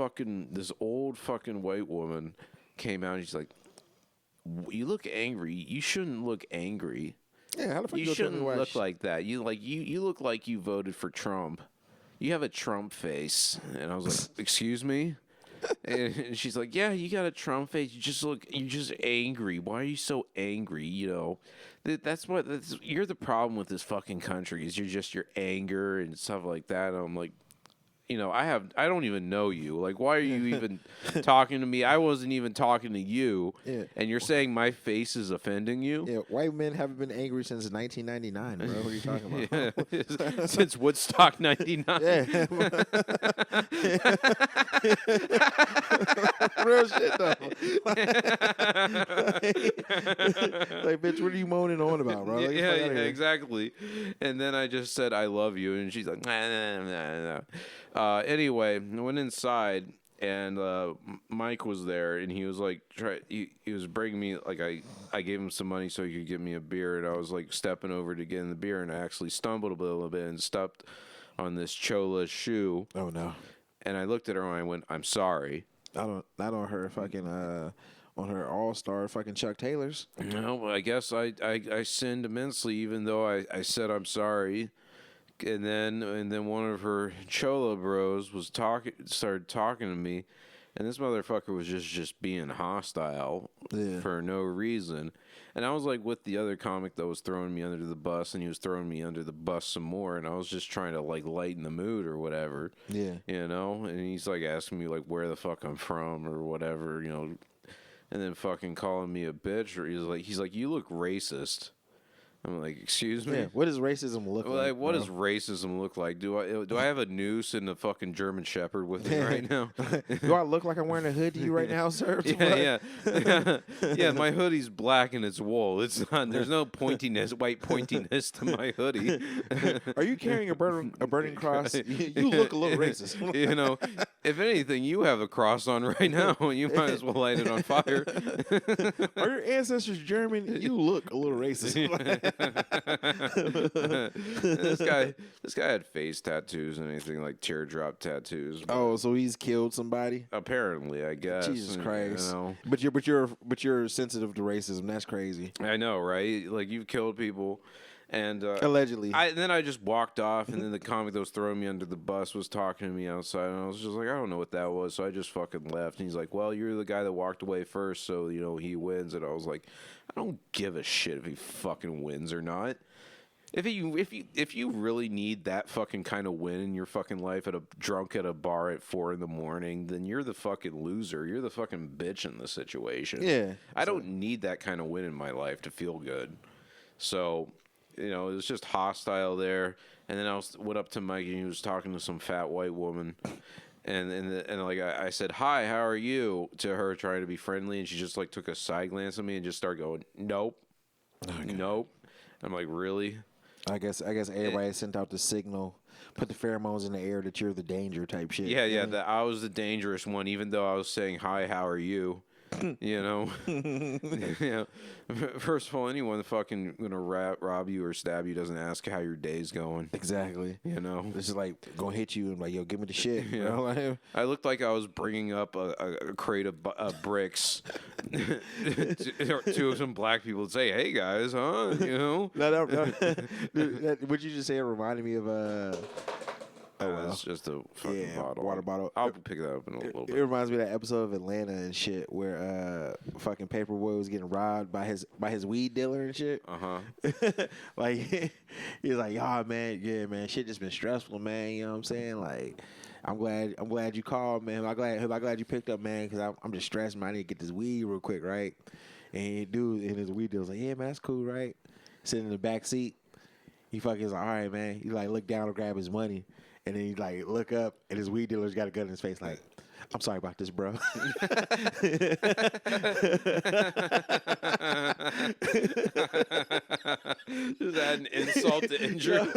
old fucking white woman came out and she's like, you look angry. You shouldn't look angry. Yeah, how the fuck you shouldn't look like that. You look like you voted for Trump. You have a Trump face. And I was like, excuse me? And she's like, yeah, you got a Trump face. You're just angry. Why are you so angry? You know, you're the problem with this fucking country is your anger and stuff like that. And I'm like, you know, I don't even know you. Like, why are you even talking to me? I wasn't even talking to you. Yeah. And you're saying my face is offending you? Yeah, white men haven't been angry since 1999, bro. What are you talking about? Yeah. Since Woodstock 99. Yeah. Real shit, though. Like, bitch, what are you moaning on about, bro? Like, yeah, exactly. And then I just said, I love you. And she's like, nah. Anyway, I went inside and Mike was there and he was like, he was bringing me, like, I gave him some money so he could get me a beer, and I was like stepping over to get in the beer, and I actually stumbled a little bit and stepped on this Chola's shoe. Oh no. And I looked at her and I went, I'm sorry. Not on her fucking on her all-star fucking Chuck Taylors. No, I guess I sinned immensely, even though I said I'm sorry. And then one of her Chola bros started talking to me, and this motherfucker was just being hostile for no reason. And I was like with the other comic that was throwing me under the bus, and he was throwing me under the bus some more, and I was just trying to like lighten the mood or whatever. Yeah. You know? And he's like asking me like where the fuck I'm from or whatever, you know, and then fucking calling me a bitch, or he's like you look racist. I'm like, excuse me? Yeah, what does racism look like? What does racism look like? Do I have a noose and a fucking German Shepherd with me right now? Do I look like I'm wearing a hood to you right now, sir? Yeah. My hoodie's black and it's wool. It's not. There's no white pointiness to my hoodie. Are you carrying a burning cross? You look a little racist. You know, if anything, you have a cross on right now, and you might as well light it on fire. Are your ancestors German? You look a little racist. This guy had face tattoos and anything like teardrop tattoos. Oh, so he's killed somebody? Apparently, I guess. Jesus Christ! You know. But you're sensitive to racism. That's crazy. I know, right? Like you've killed people, and allegedly. Then I just walked off, and then the comic that was throwing me under the bus was talking to me outside, and I was just like, I don't know what that was, so I just fucking left. And he's like, well, you're the guy that walked away first, so you know he wins. And I was like, I don't give a shit if he fucking wins or not. If you really need that fucking kind of win in your fucking life drunk at a bar at 4 a.m, then you're the fucking loser. You're the fucking bitch in the situation. Yeah. I don't need that kind of win in my life to feel good. So it was just hostile there. And then went up to Mike, and he was talking to some fat white woman. And like I said, "Hi, how are you?" to her, trying to be friendly, and she just like took a side glance at me and just started going, "Nope, nope." I'm like, "Really?" I guess everybody sent out the signal, put the pheromones in the air that you're the danger type shit. Yeah. That I was the dangerous one, even though I was saying, "Hi, how are you?" Yeah. First of all, anyone fucking gonna rob you or stab you doesn't ask how your day's going. Exactly. This is like gonna hit you and like, yo, give me the shit. Yeah. I looked like I was bringing up a crate of bricks to some black people to say, "Hey guys, huh?" No. Dude, what you just say reminded me of It's just a fucking bottle. Water bottle. I'll pick that up in a little bit. It reminds me of that episode of Atlanta and shit where fucking Paperboy was getting robbed by his weed dealer and shit. Like he was like, "Oh man, yeah man, shit just been stressful, man." You know what I'm saying? Like, I'm glad you called, man. I'm glad you picked up, man, because I'm just stressed, man. I need to get this weed real quick, right? And dude in his weed dealer's like, "Yeah man, that's cool, right?" Sitting in the back seat, he fucking is like, "All right, man." He like look down to grab his money. And then he like look up, and his weed dealer's got a gun in his face. Like, "I'm sorry about this, bro." Just add an insult to injury.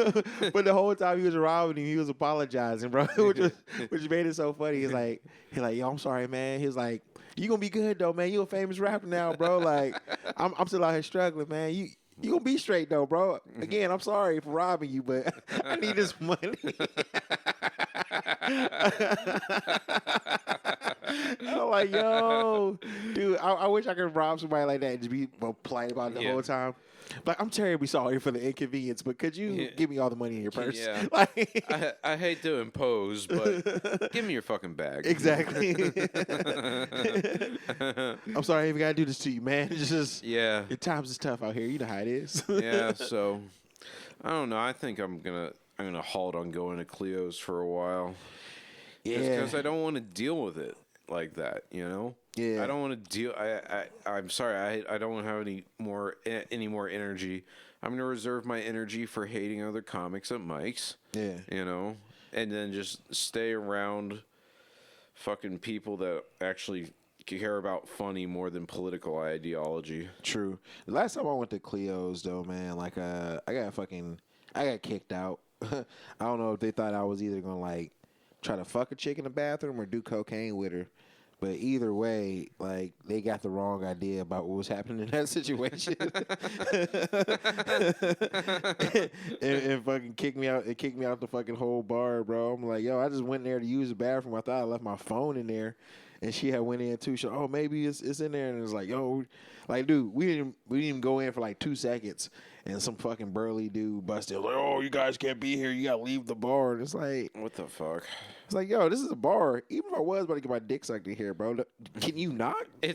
But the whole time he was robbing him, he was apologizing, bro, which made it so funny. He's like, "Yo, I'm sorry, man." He was like, "You gonna be good though, man. You a famous rapper now, bro. Like, I'm still out here struggling, man. You gonna be straight though, bro. Again, I'm sorry for robbing you, but I need this money." I'm like, yo, dude, I wish I could rob somebody like that and just be polite about it the whole time. But I'm terribly sorry for the inconvenience, but could you give me all the money in your purse? Yeah. Like, I hate to impose, but give me your fucking bag. Exactly. I'm sorry I even got to do this to you, man. It's just, your times is tough out here. You know how it is. Yeah, so I don't know. I think I'm gonna halt on going to Cleo's for a while. Yeah, because I don't want to deal with it like that. Yeah, I don't want to deal. I'm sorry. I don't want to have any more energy. I'm gonna reserve my energy for hating other comics at Mike's. Yeah, and then just stay around fucking people that actually care about funny more than political ideology. True. The last time I went to Cleo's though, man, like I got kicked out. I don't know if they thought I was either gonna like try to fuck a chick in the bathroom or do cocaine with her. But either way, like, they got the wrong idea about what was happening in that situation. and fucking kicked me out. It kicked me out the fucking whole bar, bro. I'm like, yo, I just went there to use the bathroom. I thought I left my phone in there. And she had went in too. She said, "Oh, maybe it's in there." And it was like, "Yo, like, dude, we didn't even go in for like 2 seconds." And some fucking burly dude busted like, "Oh, you guys can't be here. You gotta leave the bar." And it's like, what the fuck? It's like, yo, this is a bar. Even if I was about to get my dick sucked in here, bro, can you not? It's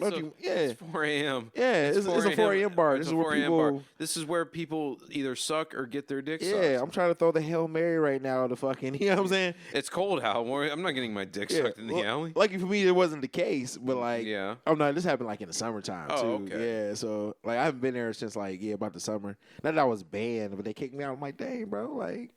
4 a.m. Yeah, it's a 4 a.m. bar. This is where people. This is where people either suck or get their dick sucked. Yeah, I'm trying to throw the Hail Mary right now to fucking. You know what I'm saying? It's cold out. I'm not getting my dick sucked in the alley. Lucky for me, it wasn't the case. But like, yeah. Oh no, this happened like in the summertime too. Okay. Yeah, so like I haven't been there since like about the summer. Not that I was banned, but they kicked me out. I'm like, dang, bro. Like,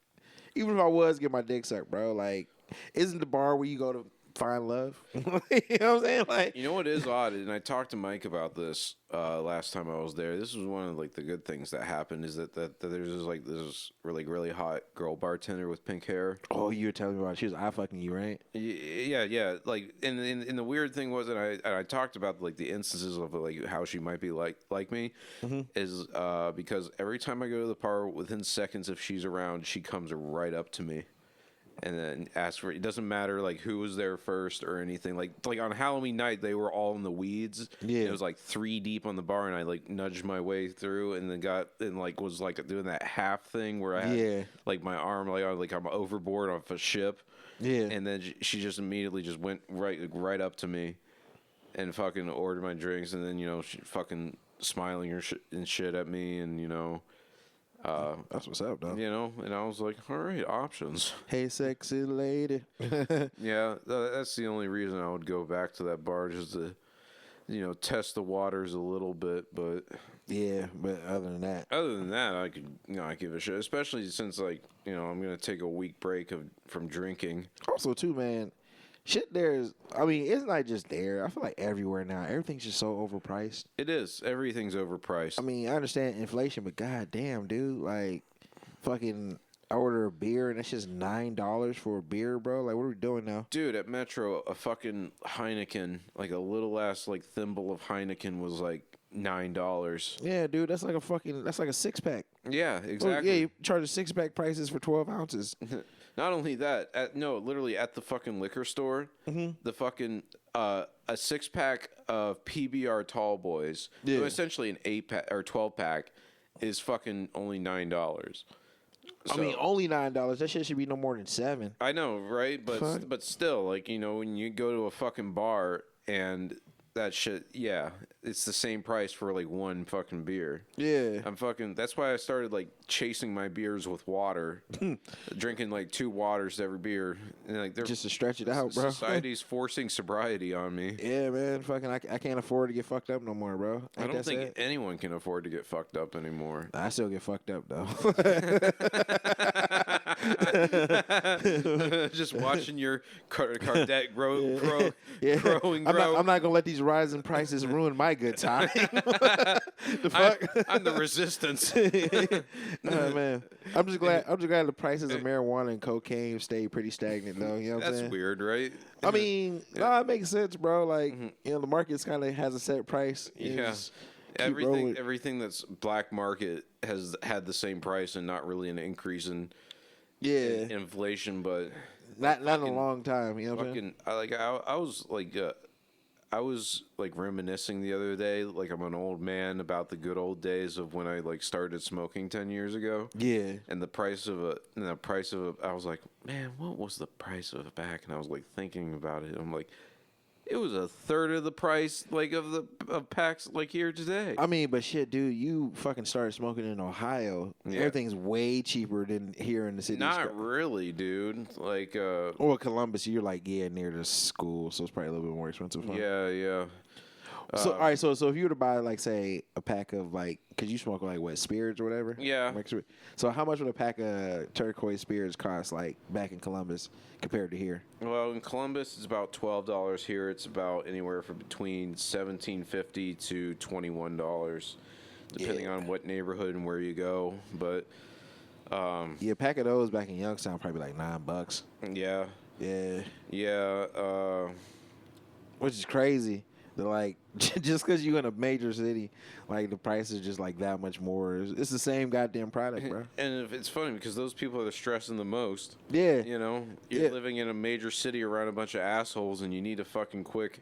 even if I was getting my dick sucked, bro, like. Isn't the bar where you go to find love? You know what I'm saying? Like, you know what is odd, and I talked to Mike about this last time I was there. This was one of like the good things that happened is that there's this really hot girl bartender with pink hair. Oh, you were telling me about it. She was eye fucking you, right? Yeah. Like, and the weird thing was, and I talked about like the instances of like how she might be like me, is because every time I go to the bar, within seconds if she's around, she comes right up to me. And then ask for it. Doesn't matter like who was there first or anything. Like on Halloween night, they were all in the weeds. Yeah, it was like 3 deep on the bar, and I like nudged my way through, and then was like doing that half thing where I had like my arm like I'm overboard off a ship. Yeah, and then she just immediately just went right up to me, and fucking ordered my drinks, and then she fucking smiling and shit at me, and that's what's up, though. And I was like, all right, options. Hey, sexy lady. Yeah, that's the only reason I would go back to that bar, just to test the waters a little bit, but Yeah, but other than that, I could, I give a shit. Especially since, like, I'm gonna take a week break from drinking. also too, man, shit there's. I mean, it's not just there. I feel like everywhere now, everything's just so overpriced. It is. Everything's overpriced. I mean, I understand inflation, but goddamn, dude, like, fucking. I order a beer and it's just $9 for a beer, bro. Like, what are we doing now? Dude, at Metro, a fucking Heineken, like a little ass like thimble of Heineken was like $9. Yeah, dude, that's like a 6-pack. Yeah, Well, exactly. yeah, you charge a 6-pack prices for 12 ounces. Not only that, literally at the fucking liquor store, the fucking a 6-pack of PBR Tall Boys, Yeah. so essentially an 8-pack or 12-pack, is fucking only $9. I mean, only $9. That shit should be no more than $7. I know, right? But still, like, when you go to a fucking bar and that shit, yeah, it's the same price for like one fucking beer. Yeah. That's why I started like chasing my beers with water, drinking like 2 waters to every beer, and like they're Just to stretch it out, bro. Society's forcing sobriety on me. Yeah, man. Fucking, I can't afford to get fucked up no more, bro. I don't think anyone can afford to get fucked up anymore. I still get fucked up though. Just watching your debt grow Yeah. and grow. I'm not gonna let these rising prices ruin my good time. The fuck? I'm the resistance. Man, I'm just glad the prices of marijuana and cocaine stay pretty stagnant though. You know what I'm That's saying? weird, right? I mean, no, it makes sense, bro. Like, the market's kind of has a set price. You Yeah. just keep rolling. Everything that's black market has had the same price and not really an increase in Yeah, inflation, but not in a long time. You know what I'm saying? I was like reminiscing the other day, like I'm an old man, about the good old days of when I like started smoking 10 years ago. Yeah. And I was like, man, what was the price of a pack? And I was like thinking about it. I'm like, it was a third of the price, like, of packs like here today. I mean, but shit, dude, you fucking started smoking in Ohio. Yeah. Everything's way cheaper than here in the city. Not really, dude. Like, Or Columbus, you're like, near the school, so it's probably a little bit more expensive. Huh? yeah. So all right, so if you were to buy like say a pack of like, cause you smoke like what, spirits or whatever? Yeah. So how much would a pack of turquoise spirits cost like back in Columbus compared to here? Well, in Columbus, it's about $12. Here, it's about anywhere from between $17.50 to $21, depending on what neighborhood and where you go. But Yeah, a pack of those back in Youngstown probably like $9. yeah, Yeah, which is crazy. They're like, just because you're in a major city, like the price is just like that much more. It's the same goddamn product, bro. And it's funny because those people are stressing the most. Yeah. You're Yeah. living in a major city around a bunch of assholes, and you need a fucking quick.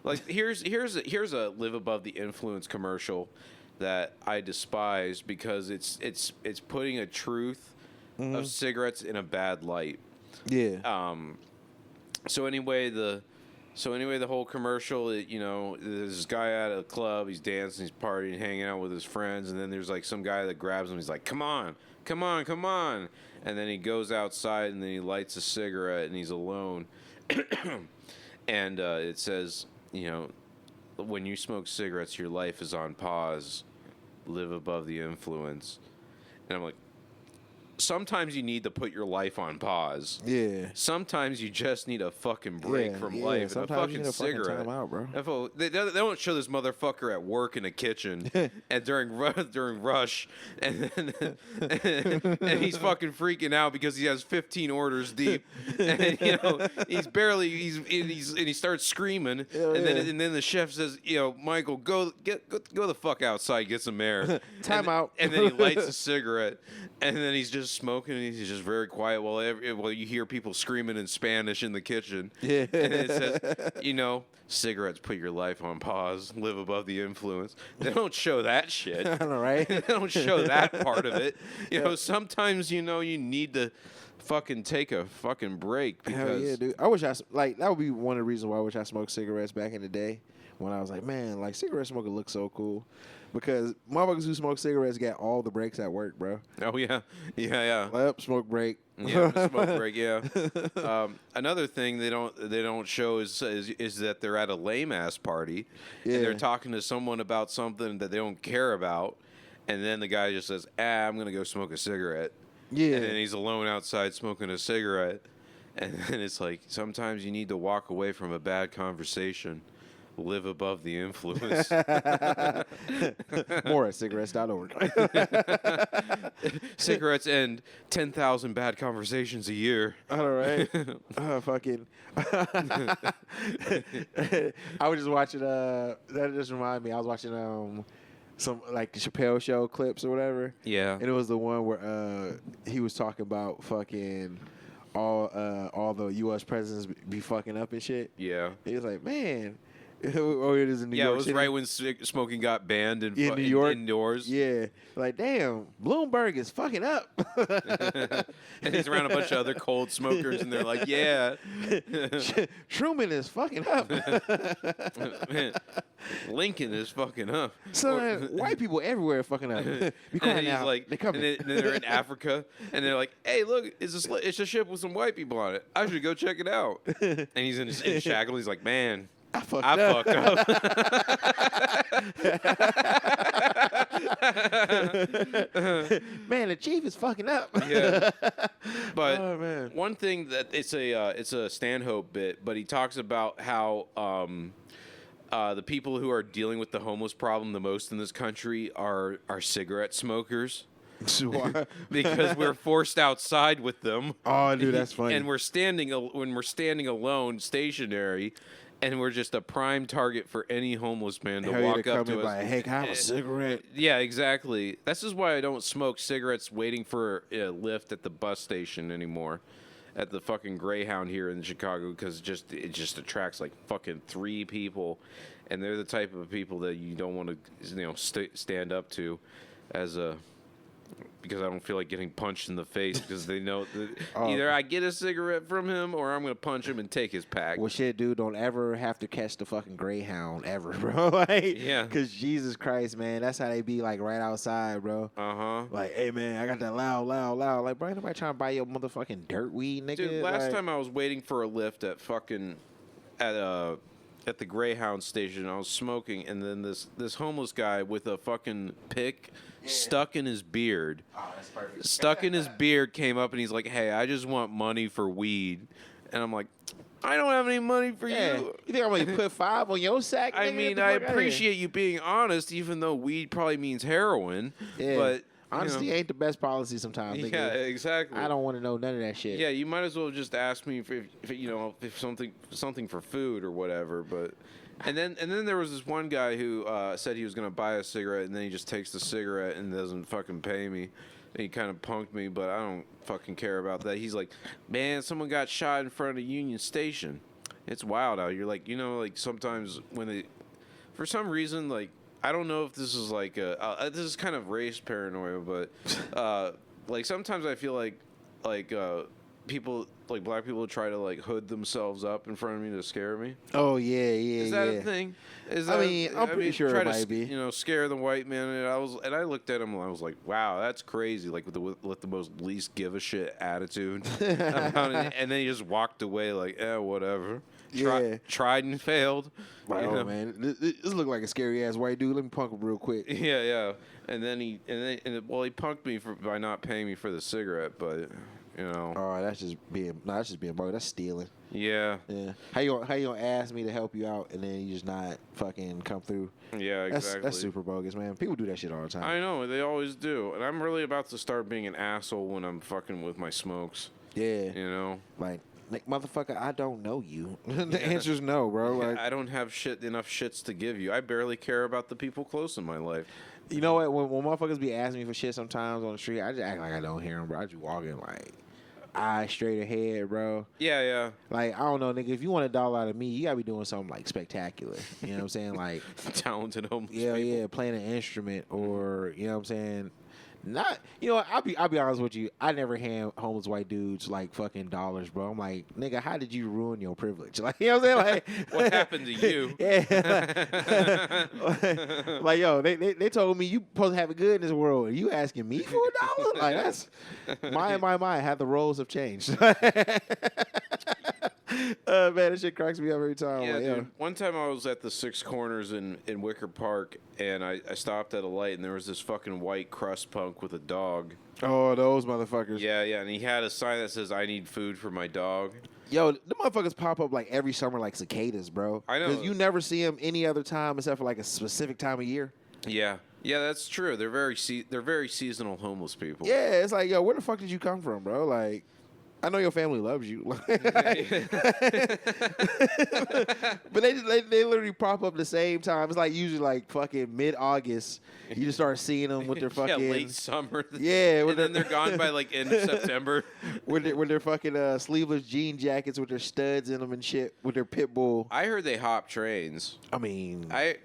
Like, here's a Live Above the Influence commercial that I despise because it's putting a truth of cigarettes in a bad light. Yeah. So anyway, the whole commercial, there's this guy at a club, he's dancing, he's partying, hanging out with his friends, and then there's like some guy that grabs him, he's like, come on, and then he goes outside and then he lights a cigarette and he's alone, and it says, when you smoke cigarettes, your life is on pause, live above the influence, and I'm like, sometimes you need to put your life on pause. Yeah. Sometimes you just need a fucking break from life and a Sometimes fucking you need a cigarette. fucking time out, bro. They don't show this motherfucker at work in the kitchen and during rush, and he's fucking freaking out because he has 15 orders deep, and he's barely he starts screaming, and then the chef says, Michael, go the fuck outside, get some air. Time out. And then he lights a cigarette, and then he's just smoking, and he's just very quiet while you hear people screaming in Spanish in the kitchen. Yeah. And it says, cigarettes put your life on pause, live above the influence. They don't show that shit. I know, right? They don't show that part of it. Sometimes, you need to fucking take a fucking break. Because Hell yeah, dude. I wish that would be one of the reasons why I wish I smoked cigarettes back in the day when I was like, man, like cigarette smoking looks so cool, because motherfuckers who smoke cigarettes get all the breaks at work, bro. Oh yeah, yeah. Yep, smoke break. Yeah, smoke break. Yeah. Another thing they don't show is that they're at a lame ass party, Yeah. and they're talking to someone about something that they don't care about, and then the guy just says, I'm gonna go smoke a cigarette. Yeah. And then he's alone outside smoking a cigarette, and then it's like sometimes you need to walk away from a bad conversation. Live above the influence. More at cigarettes.org. Cigarettes end 10,000 bad conversations a year. All right. Fucking. I was just watching. That just reminded me. I was watching some like Chappelle Show clips or whatever. Yeah. And it was the one where he was talking about fucking all the U.S. presidents be fucking up and shit. Yeah. He was like, man. Oh, it is in New York. Yeah, it was City. right when smoking got banned in New York. indoors. Yeah, like damn, Bloomberg is fucking up. And he's around a bunch of other cold smokers, and they're like, "Yeah, Truman is fucking up. Lincoln is fucking up." Son, white people everywhere are fucking up. Be quiet And he's now. like, They coming. and then they're in Africa, and they're like, "Hey, look, it's a ship with some white people on it. I should go check it out." And he's in shackles. He's like, "Man, I fucked fucked up." Man, the chief is fucking up. Yeah. But Oh, man. one thing that it's a Stanhope bit, but he talks about how the people who are dealing with the homeless problem the most in this country are cigarette smokers. Because we're forced outside with them. Oh, dude, that's funny. And when we're standing alone, stationary, and we're just a prime target for any homeless man to Hell yeah, walk to up come to in us. like, hey, can I have a cigarette? Yeah, exactly. This is why I don't smoke cigarettes waiting for a lift at the bus station anymore. At the fucking Greyhound here in Chicago, because it just attracts like fucking 3 people, and they're the type of people that you don't want to stand up to as a. Because I don't feel like getting punched in the face, because they know that either I get a cigarette from him or I'm going to punch him and take his pack. Well, shit, dude, don't ever have to catch the fucking Greyhound ever, bro. Like, Yeah. Because Jesus Christ, man, that's how they be, like, right outside, bro. Uh-huh. Like, hey, man, I got that loud. Like, bro, ain't nobody trying to buy your motherfucking dirt weed, nigga. Dude, last Like, time I was waiting for a lift at the Greyhound station, I was smoking, and then this homeless guy with a fucking pick stuck in his beard. Oh, that's perfect. Stuck in his beard came up and he's like, "Hey, I just want money for weed." And I'm like, "I don't have any money for Yeah. you." You think I'm going to put 5 on your sack, I nigga? mean, Get the I fuck outta here. appreciate you being honest, even though weed probably means heroin. Yeah. But Honesty ain't the best policy sometimes, nigga. yeah, exactly. I don't want to know none of that shit. Yeah, you might as well just ask me if something for food or whatever. But and then there was this one guy who said he was gonna buy a cigarette, and then he just takes the cigarette and doesn't fucking pay me. And he kind of punked me, but I don't fucking care about that. He's like, "Man, someone got shot in front of Union Station. It's wild out here." Like, like sometimes when they, for some reason, like. I don't know if this is like this is kind of race paranoia, but like sometimes I feel like people, like black people, try to like hood themselves up in front of me to scare me. Oh, yeah. Is that a thing? I'm pretty sure try it to might be. scare the white man. And I looked at him and I was like, wow, that's crazy. Like with the most least give a shit attitude. And then he just walked away like, whatever. Yeah. Tried and failed. Right, you oh, know? man. This look like a scary ass white dude. Let me punk him real quick. Yeah. And then he punked me by not paying me for the cigarette, but Oh, that's just being broke. That's stealing. Yeah. Yeah. How you gonna ask me to help you out and then you just not fucking come through? Yeah, exactly. That's super bogus, man. People do that shit all the time. I know, they always do. And I'm really about to start being an asshole when I'm fucking with my smokes. Yeah. Like motherfucker, I don't know you. The answer's no, bro. Like, I don't have enough shits to give you. I barely care about the people close in my life. you know what? When motherfuckers be asking me for shit sometimes on the street, I just act like I don't hear them, bro. I just walk in like eyes straight ahead, bro. Yeah. Like, I don't know, nigga. If you want $1 out of me, you gotta be doing something like spectacular. You know what I'm saying? Like, Talented homeless yeah, people. playing an instrument or, you know what I'm saying? Not, you know what, I'll be honest with you. I never hand homeless white dudes like fucking dollars, bro. I'm like, nigga, how did you ruin your privilege? Like, you know what I'm saying? Like, What happened to you? Yeah. Like, yo, they told me you supposed to have it good in this world. Are you asking me for $1? Like, that's my. How the roles have changed. Man, that shit cracks me up every time. Yeah, like, dude. yo. One time I was at the Six Corners in Wicker Park, and I stopped at a light, and there was this fucking white crust punk with a dog. Oh, those motherfuckers. Yeah, and he had a sign that says, "I need food for my dog." Yo, the motherfuckers pop up like every summer like cicadas, bro. I know. Because you never see them any other time except for like a specific time of year. Yeah, that's true. They're very seasonal homeless people. Yeah, it's like, yo, where the fuck did you come from, bro? Like, I know your family loves you. But they literally pop up the same time. It's like usually like fucking mid-August. You just start seeing them with their fucking... late summer. Yeah. And then they're gone by like end of September. With their fucking sleeveless jean jackets with their studs in them and shit. With their pit bull. I heard they hop trains. I mean... I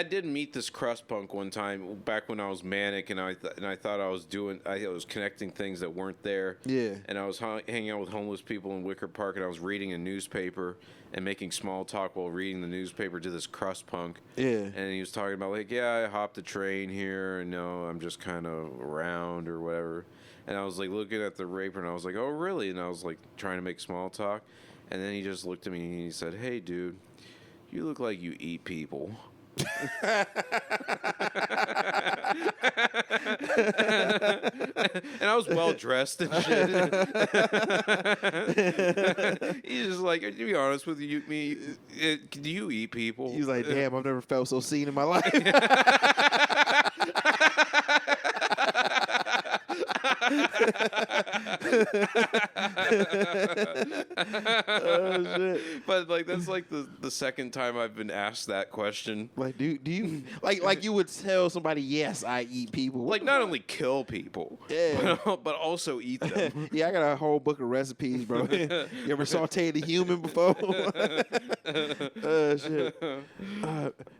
did meet this crust punk one time back when I was manic, and I thought I was connecting things that weren't there. Yeah. And I was hanging out with homeless people in Wicker Park, and I was reading a newspaper and making small talk while reading the newspaper to this crust punk. Yeah. And he was talking about like, yeah, I hopped a train here, and no, I'm just kind of around or whatever. And I was like looking at the raper, and I was like, oh really? And I was like trying to make small talk, and then he just looked at me and he said, hey dude, you look like you eat people. And I was well dressed and shit. He's just like, to be honest with you, do you eat people? He's like, damn, I've never felt so seen in my life. Oh shit! But like that's like the second time I've been asked that question. Like, do you like you would tell somebody, yes, I eat people. Like not only kill people, Yeah. but also eat them. Yeah, I got a whole book of recipes, bro. You ever sauteed a human before? Shit.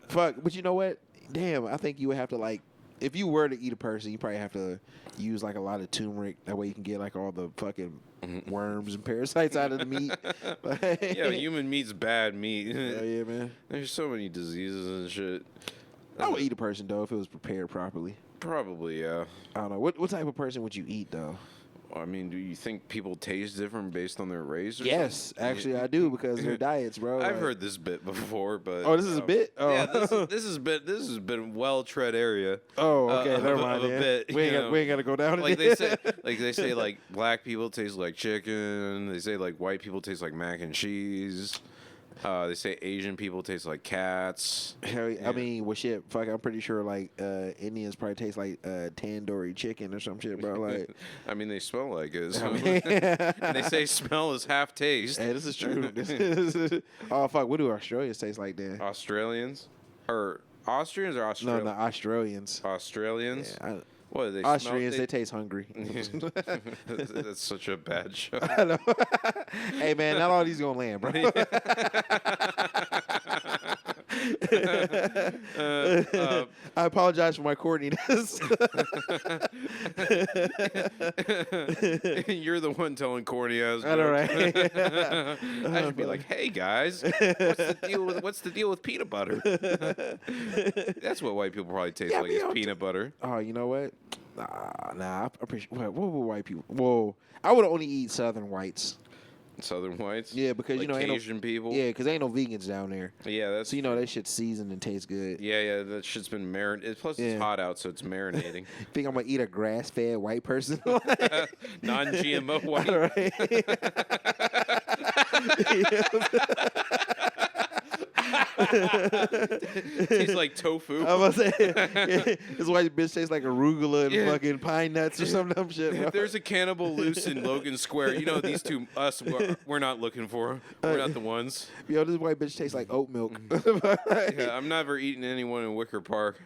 Fuck, but you know what? Damn, I think you would have to like, if you were to eat a person, you probably have to use like a lot of turmeric. That way you can get like all the fucking worms and parasites out of the meat. Yeah, human meat's bad meat. Hell yeah, man. There's so many diseases and shit. I would eat a person though if it was prepared properly. Probably, yeah. I don't know. What type of person would you eat though? I mean, do you think people taste different based on their race? Or Yes, something? actually I do because of their diets, bro. I've Like- heard this bit before, but Oh, this is a bit. Oh. yeah, this has been well tread area. Oh, okay, of never a- mind. of a yeah. bit, we you know. ain't got to go down. Like it. they say like black people taste like chicken. They say like white people taste like mac and cheese. They say Asian people taste like cats. Hell, I mean, well, shit. Fuck, I'm pretty sure like Indians probably taste like tandoori chicken or some shit, bro. Like, I mean, they smell like it. So. I mean- And they say smell is half taste. hey, this is true. Oh fuck, what do Australians taste like then? Australians or Austrians or No, Australians? no, Australians. Australians. Yeah, What do they Austrians, smell? they taste hungry. That's such a bad show. I know. Hey man, not all these gonna land, bro. I apologize for my corniness. You're the one telling corny ass. I know, right? I should be like, hey guys, what's the deal with peanut butter? That's what white people probably taste Yeah, like me is on- peanut butter. Oh, you know what? Nah. I appreciate. What would white people? Whoa, I would only eat Southern whites. Southern whites. Yeah, because like you know, ain't Asian people. Yeah, because ain't no vegans down there. Yeah, that's So you know that shit's seasoned and tastes good. Yeah, that shit's been marinated. Plus, Yeah. it's hot out, so it's marinating. Think I'm gonna eat a grass-fed white person? Non-GMO white. All right. Tastes like tofu. I was saying, this white bitch tastes like arugula and fucking pine nuts or some dumb shit, bro. If there's a cannibal loose in Logan Square, you know these two, we're not looking for. We're not the ones. Yo, this white bitch tastes like oat milk. Yeah, I'm never eating anyone in Wicker Park.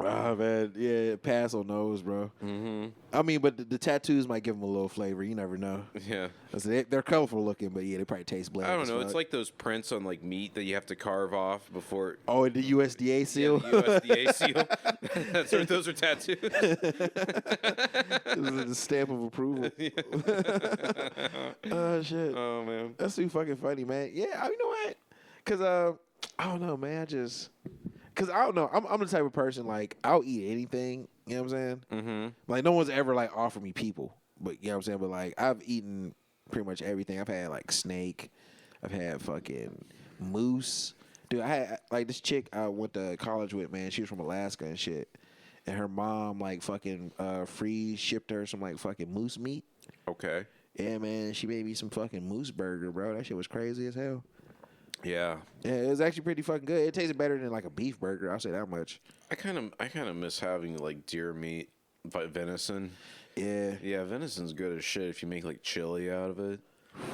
Oh man, yeah, pass on those, bro. Mm-hmm. I mean, but the tattoos might give them a little flavor. You never know. Yeah. They're colorful looking, but yeah, they probably taste bland. I don't as know. fuck. It's like those prints on like meat that you have to carve off. off before. Oh, and the USDA seal. Yeah, the USDA seal. Those are tattoos. This is the stamp of approval. Oh shit. Oh man. That's too fucking funny, man. Yeah, you know what? Cause I don't know, man. Cause I don't know. I'm the type of person like I'll eat anything. You know what I'm saying? Mm-hmm. Like no one's ever like offered me people, but you know what I'm saying. But like I've eaten pretty much everything. I've had like snake. I've had fucking moose. Dude, I had like this chick I went to college with, man. She was from Alaska and shit. And her mom like fucking free shipped her some like fucking moose meat. Okay. Yeah, man. She made me some fucking moose burger, bro. That shit was crazy as hell. Yeah. Yeah, it was actually pretty fucking good. It tasted better than like a beef burger. I'll say that much. I kind of miss having like deer meat, but venison. Yeah. Yeah, venison's good as shit if you make like chili out of it.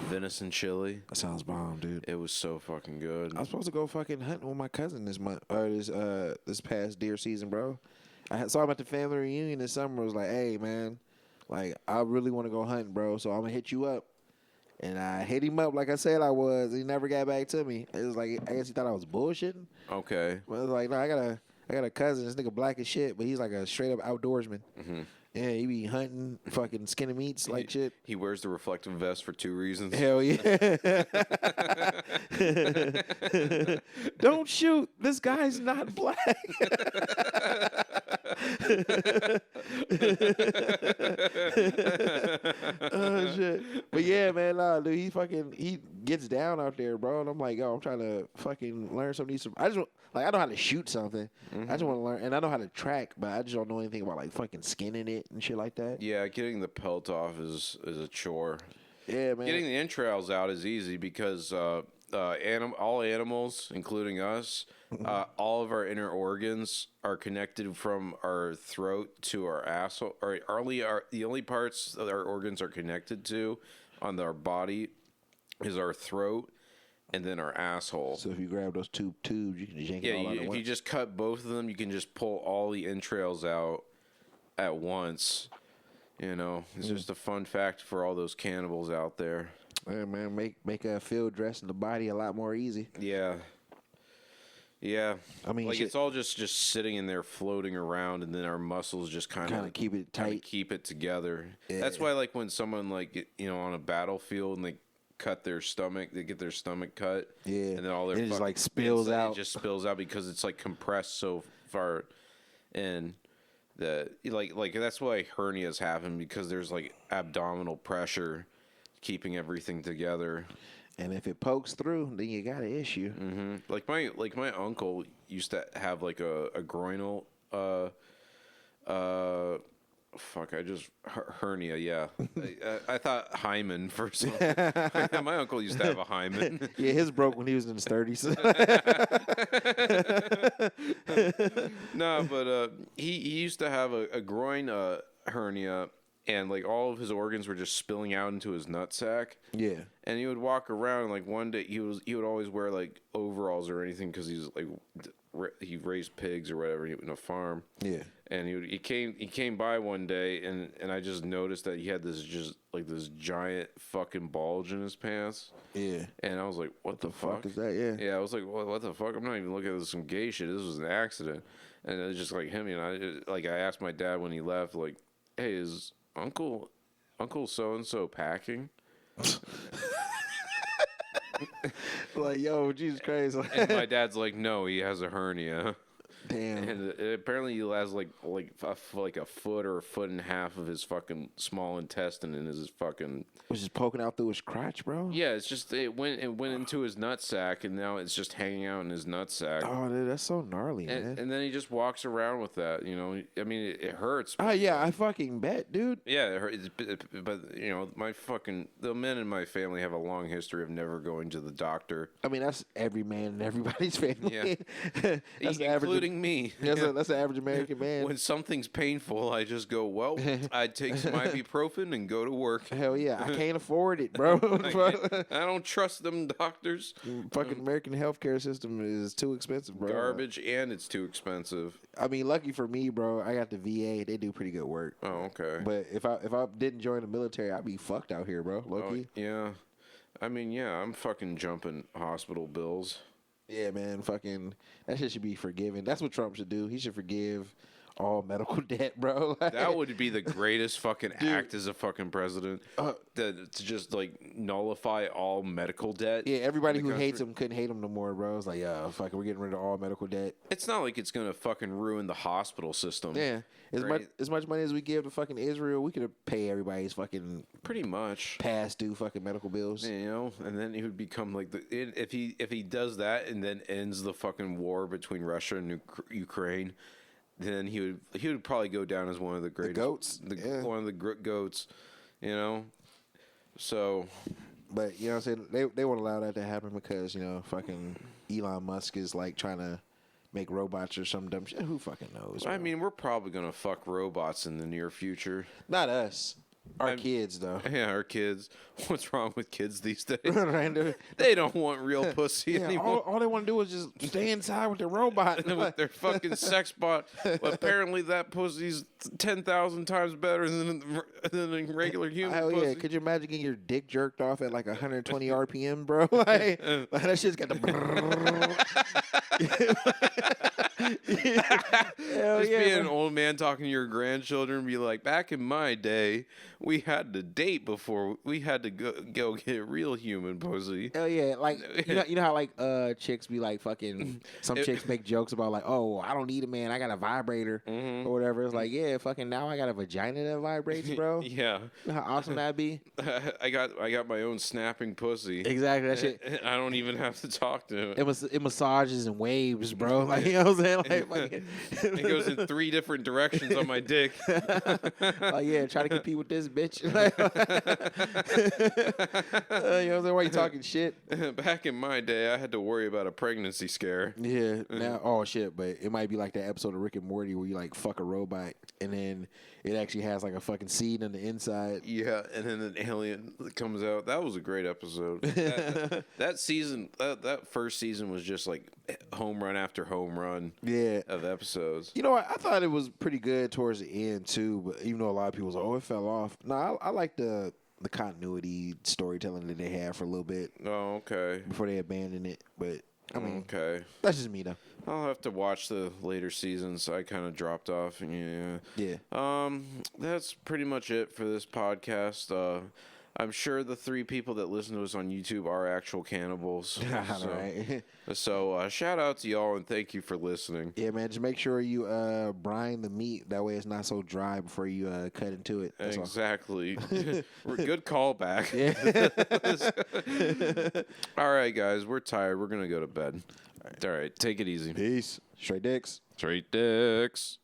Venison chili. That sounds bomb, dude. It was so fucking good. I was supposed to go fucking hunting with my cousin this month or this past deer season, bro. I saw him at the family reunion this summer. I was like, hey, man, like I really want to go hunting, bro. So I'm gonna hit you up. And I hit him up like I said I was. He never got back to me. It was like I guess he thought I was bullshitting. Okay. But I was like, no, I got a cousin. This nigga black as shit, but he's like a straight up outdoorsman. Mm-hmm. Yeah, he be hunting fucking skinning meats like shit. He wears the reflective vest for 2 reasons. Hell yeah. Don't shoot. This guy's not black. Oh shit. But yeah, man, nah, dude, he gets down out there, bro. And I'm like, yo, I'm trying to fucking learn some of these. I know how to shoot something. I just want to learn, and I know how to track, but I just don't know anything about like fucking skinning it and shit like that. Yeah, getting the pelt off is a chore. Yeah, man. Getting the entrails out is easy because all animals, including us, all of our inner organs are connected from our throat to our asshole. Or the only parts that our organs are connected to on our body is our throat and then our asshole. So if you grab those two tubes, you can just yank it all out at if once. you just cut both of them, you can just pull all the entrails out at once. You know, it's just a fun fact for all those cannibals out there. Yeah, man, make a field dressing the body a lot more easy. Yeah. Yeah. I mean, like it's all just sitting in there floating around, and then our muscles just kind of keep it tight, keep it together. Yeah. That's why, like, when someone on a battlefield and they cut their stomach, they get their stomach cut. Yeah. And then all their it just like spills out. It just spills out because it's like compressed so far in. That like that's why hernias happen, because there's like abdominal pressure keeping everything together. And if it pokes through, then you got an issue. Mm-hmm. Like my uncle used to have like a groinal hernia. Yeah, I thought hymen for some. My uncle used to have a hymen. Yeah, his broke when he was in his 30s. No, but he used to have a groin hernia, and like all of his organs were just spilling out into his nutsack. Yeah. And he would walk around, and like one day he would always wear like overalls or anything because he's like he raised pigs or whatever in a farm. Yeah. And he came by one day, and I just noticed that he had this giant fucking bulge in his pants. Yeah. And I was like, what the fuck is that? Yeah. Yeah, I was like, what the fuck? I'm not even looking at some gay shit. This was an accident. And it was just like him, I asked my dad when he left, like, hey, is Uncle so-and-so packing? Like, yo, Jesus Christ. And my dad's like, no, he has a hernia. Damn. And apparently he has like a foot or a foot and a half of his fucking small intestine in his fucking. Was just poking out through his crotch, bro. Yeah, it's just it went into his nutsack, and now it's just hanging out in his nutsack. Oh, dude, that's so gnarly, man. And then he just walks around with that. You know, I mean, it hurts. Oh yeah, I fucking bet, dude. Yeah, it hurts. But you know, the men in my family have a long history of never going to the doctor. I mean, that's every man in everybody's family. Yeah. That's the Including me. That's the average American man. When something's painful, I just go, well, I'd take some ibuprofen and go to work. Hell yeah, I can't afford it, bro. I don't trust them doctors. Fucking American healthcare system is too expensive, bro. Garbage, and it's too expensive. I mean, lucky for me, bro, I got the VA. They do pretty good work. Oh, okay. But if I didn't join the military, I'd be fucked out here, bro. Lucky. Oh, yeah. I mean, yeah, I'm fucking jumping hospital bills. Yeah, man, fucking that shit should be forgiven. That's what Trump should do. He should forgive all medical debt, bro. Like, That would be the greatest fucking act as a fucking president. To just like nullify all medical debt. yeah, everybody in who the hates country. him couldn't hate him no more, bro. It's like, yeah, fuck it, we're getting rid of all medical debt. It's not like it's gonna fucking ruin the hospital system. Yeah, Right. as much money as we give to fucking Israel, we could pay everybody's fucking Pretty much. past due fucking medical bills. You know, and then he would become like if he does that and then ends the fucking war between Russia and Ukraine, then he would probably go down as one of the greatest goats, yeah. one of the goats, you know. So, But you know what I'm saying? They won't allow that to happen because, you know, fucking Elon Musk is like trying to make robots or some dumb shit. Who fucking knows? I bro? mean, we're probably gonna fuck robots in the near future. Not us. Our kids though. Yeah, our kids. What's wrong with kids these days? Right? They don't want real pussy Yeah, anymore. all they want to do is just stay inside with the robot. With their fucking sex bot. But apparently that pussy's 10,000 times better than a regular human Hell pussy. yeah! Could you imagine getting your dick jerked off at like 120 RPM, bro? Like that shit's got the. Hell Just yeah, being an bro. old man talking to your grandchildren, be like, back in my day, we had to date before we had to go get real human pussy. Hell yeah! Like you know how like chicks be like fucking. Some chicks make jokes about like, oh, I don't need a man, I got a vibrator or whatever. It's like, yeah, fucking now I got a vagina that vibrates, bro. Yeah, You know how awesome that'd be. I got my own snapping pussy. Exactly that shit. I don't even have to talk to it. It massages and waves, bro. Like, you know what I'm saying? Like, fucking, It goes in 3 different directions on my dick. oh yeah, try to compete with this bitch. You know what I'm saying? Why you talking shit? Back in my day, I had to worry about a pregnancy scare. Yeah. Now, oh shit, but it might be like that episode of Rick and Morty where you like fuck a robot and then it actually has like a fucking seed on the inside. Yeah, and then an alien comes out. That was a great episode. That season, that first season was just like home run after home run. Yeah. Of episodes. You know what? I thought it was pretty good towards the end too, but even though a lot of people was like, oh, it fell off. No, I like the continuity storytelling that they had for a little bit Oh, okay. before they abandoned it. But I mean, Okay. that's just me though. I'll have to watch the later seasons. I kind of dropped off. Yeah. Yeah. That's pretty much it for this podcast. I'm sure the 3 people that listen to us on YouTube are actual cannibals. Right. So shout out to y'all and thank you for listening. Yeah, man. Just make sure you brine the meat. That way it's not so dry before you cut into it. That's all. Exactly. Good callback. Yeah. All right, guys. We're tired. We're going to go to bed. All right. Take it easy. Peace. Straight dicks. Straight dicks.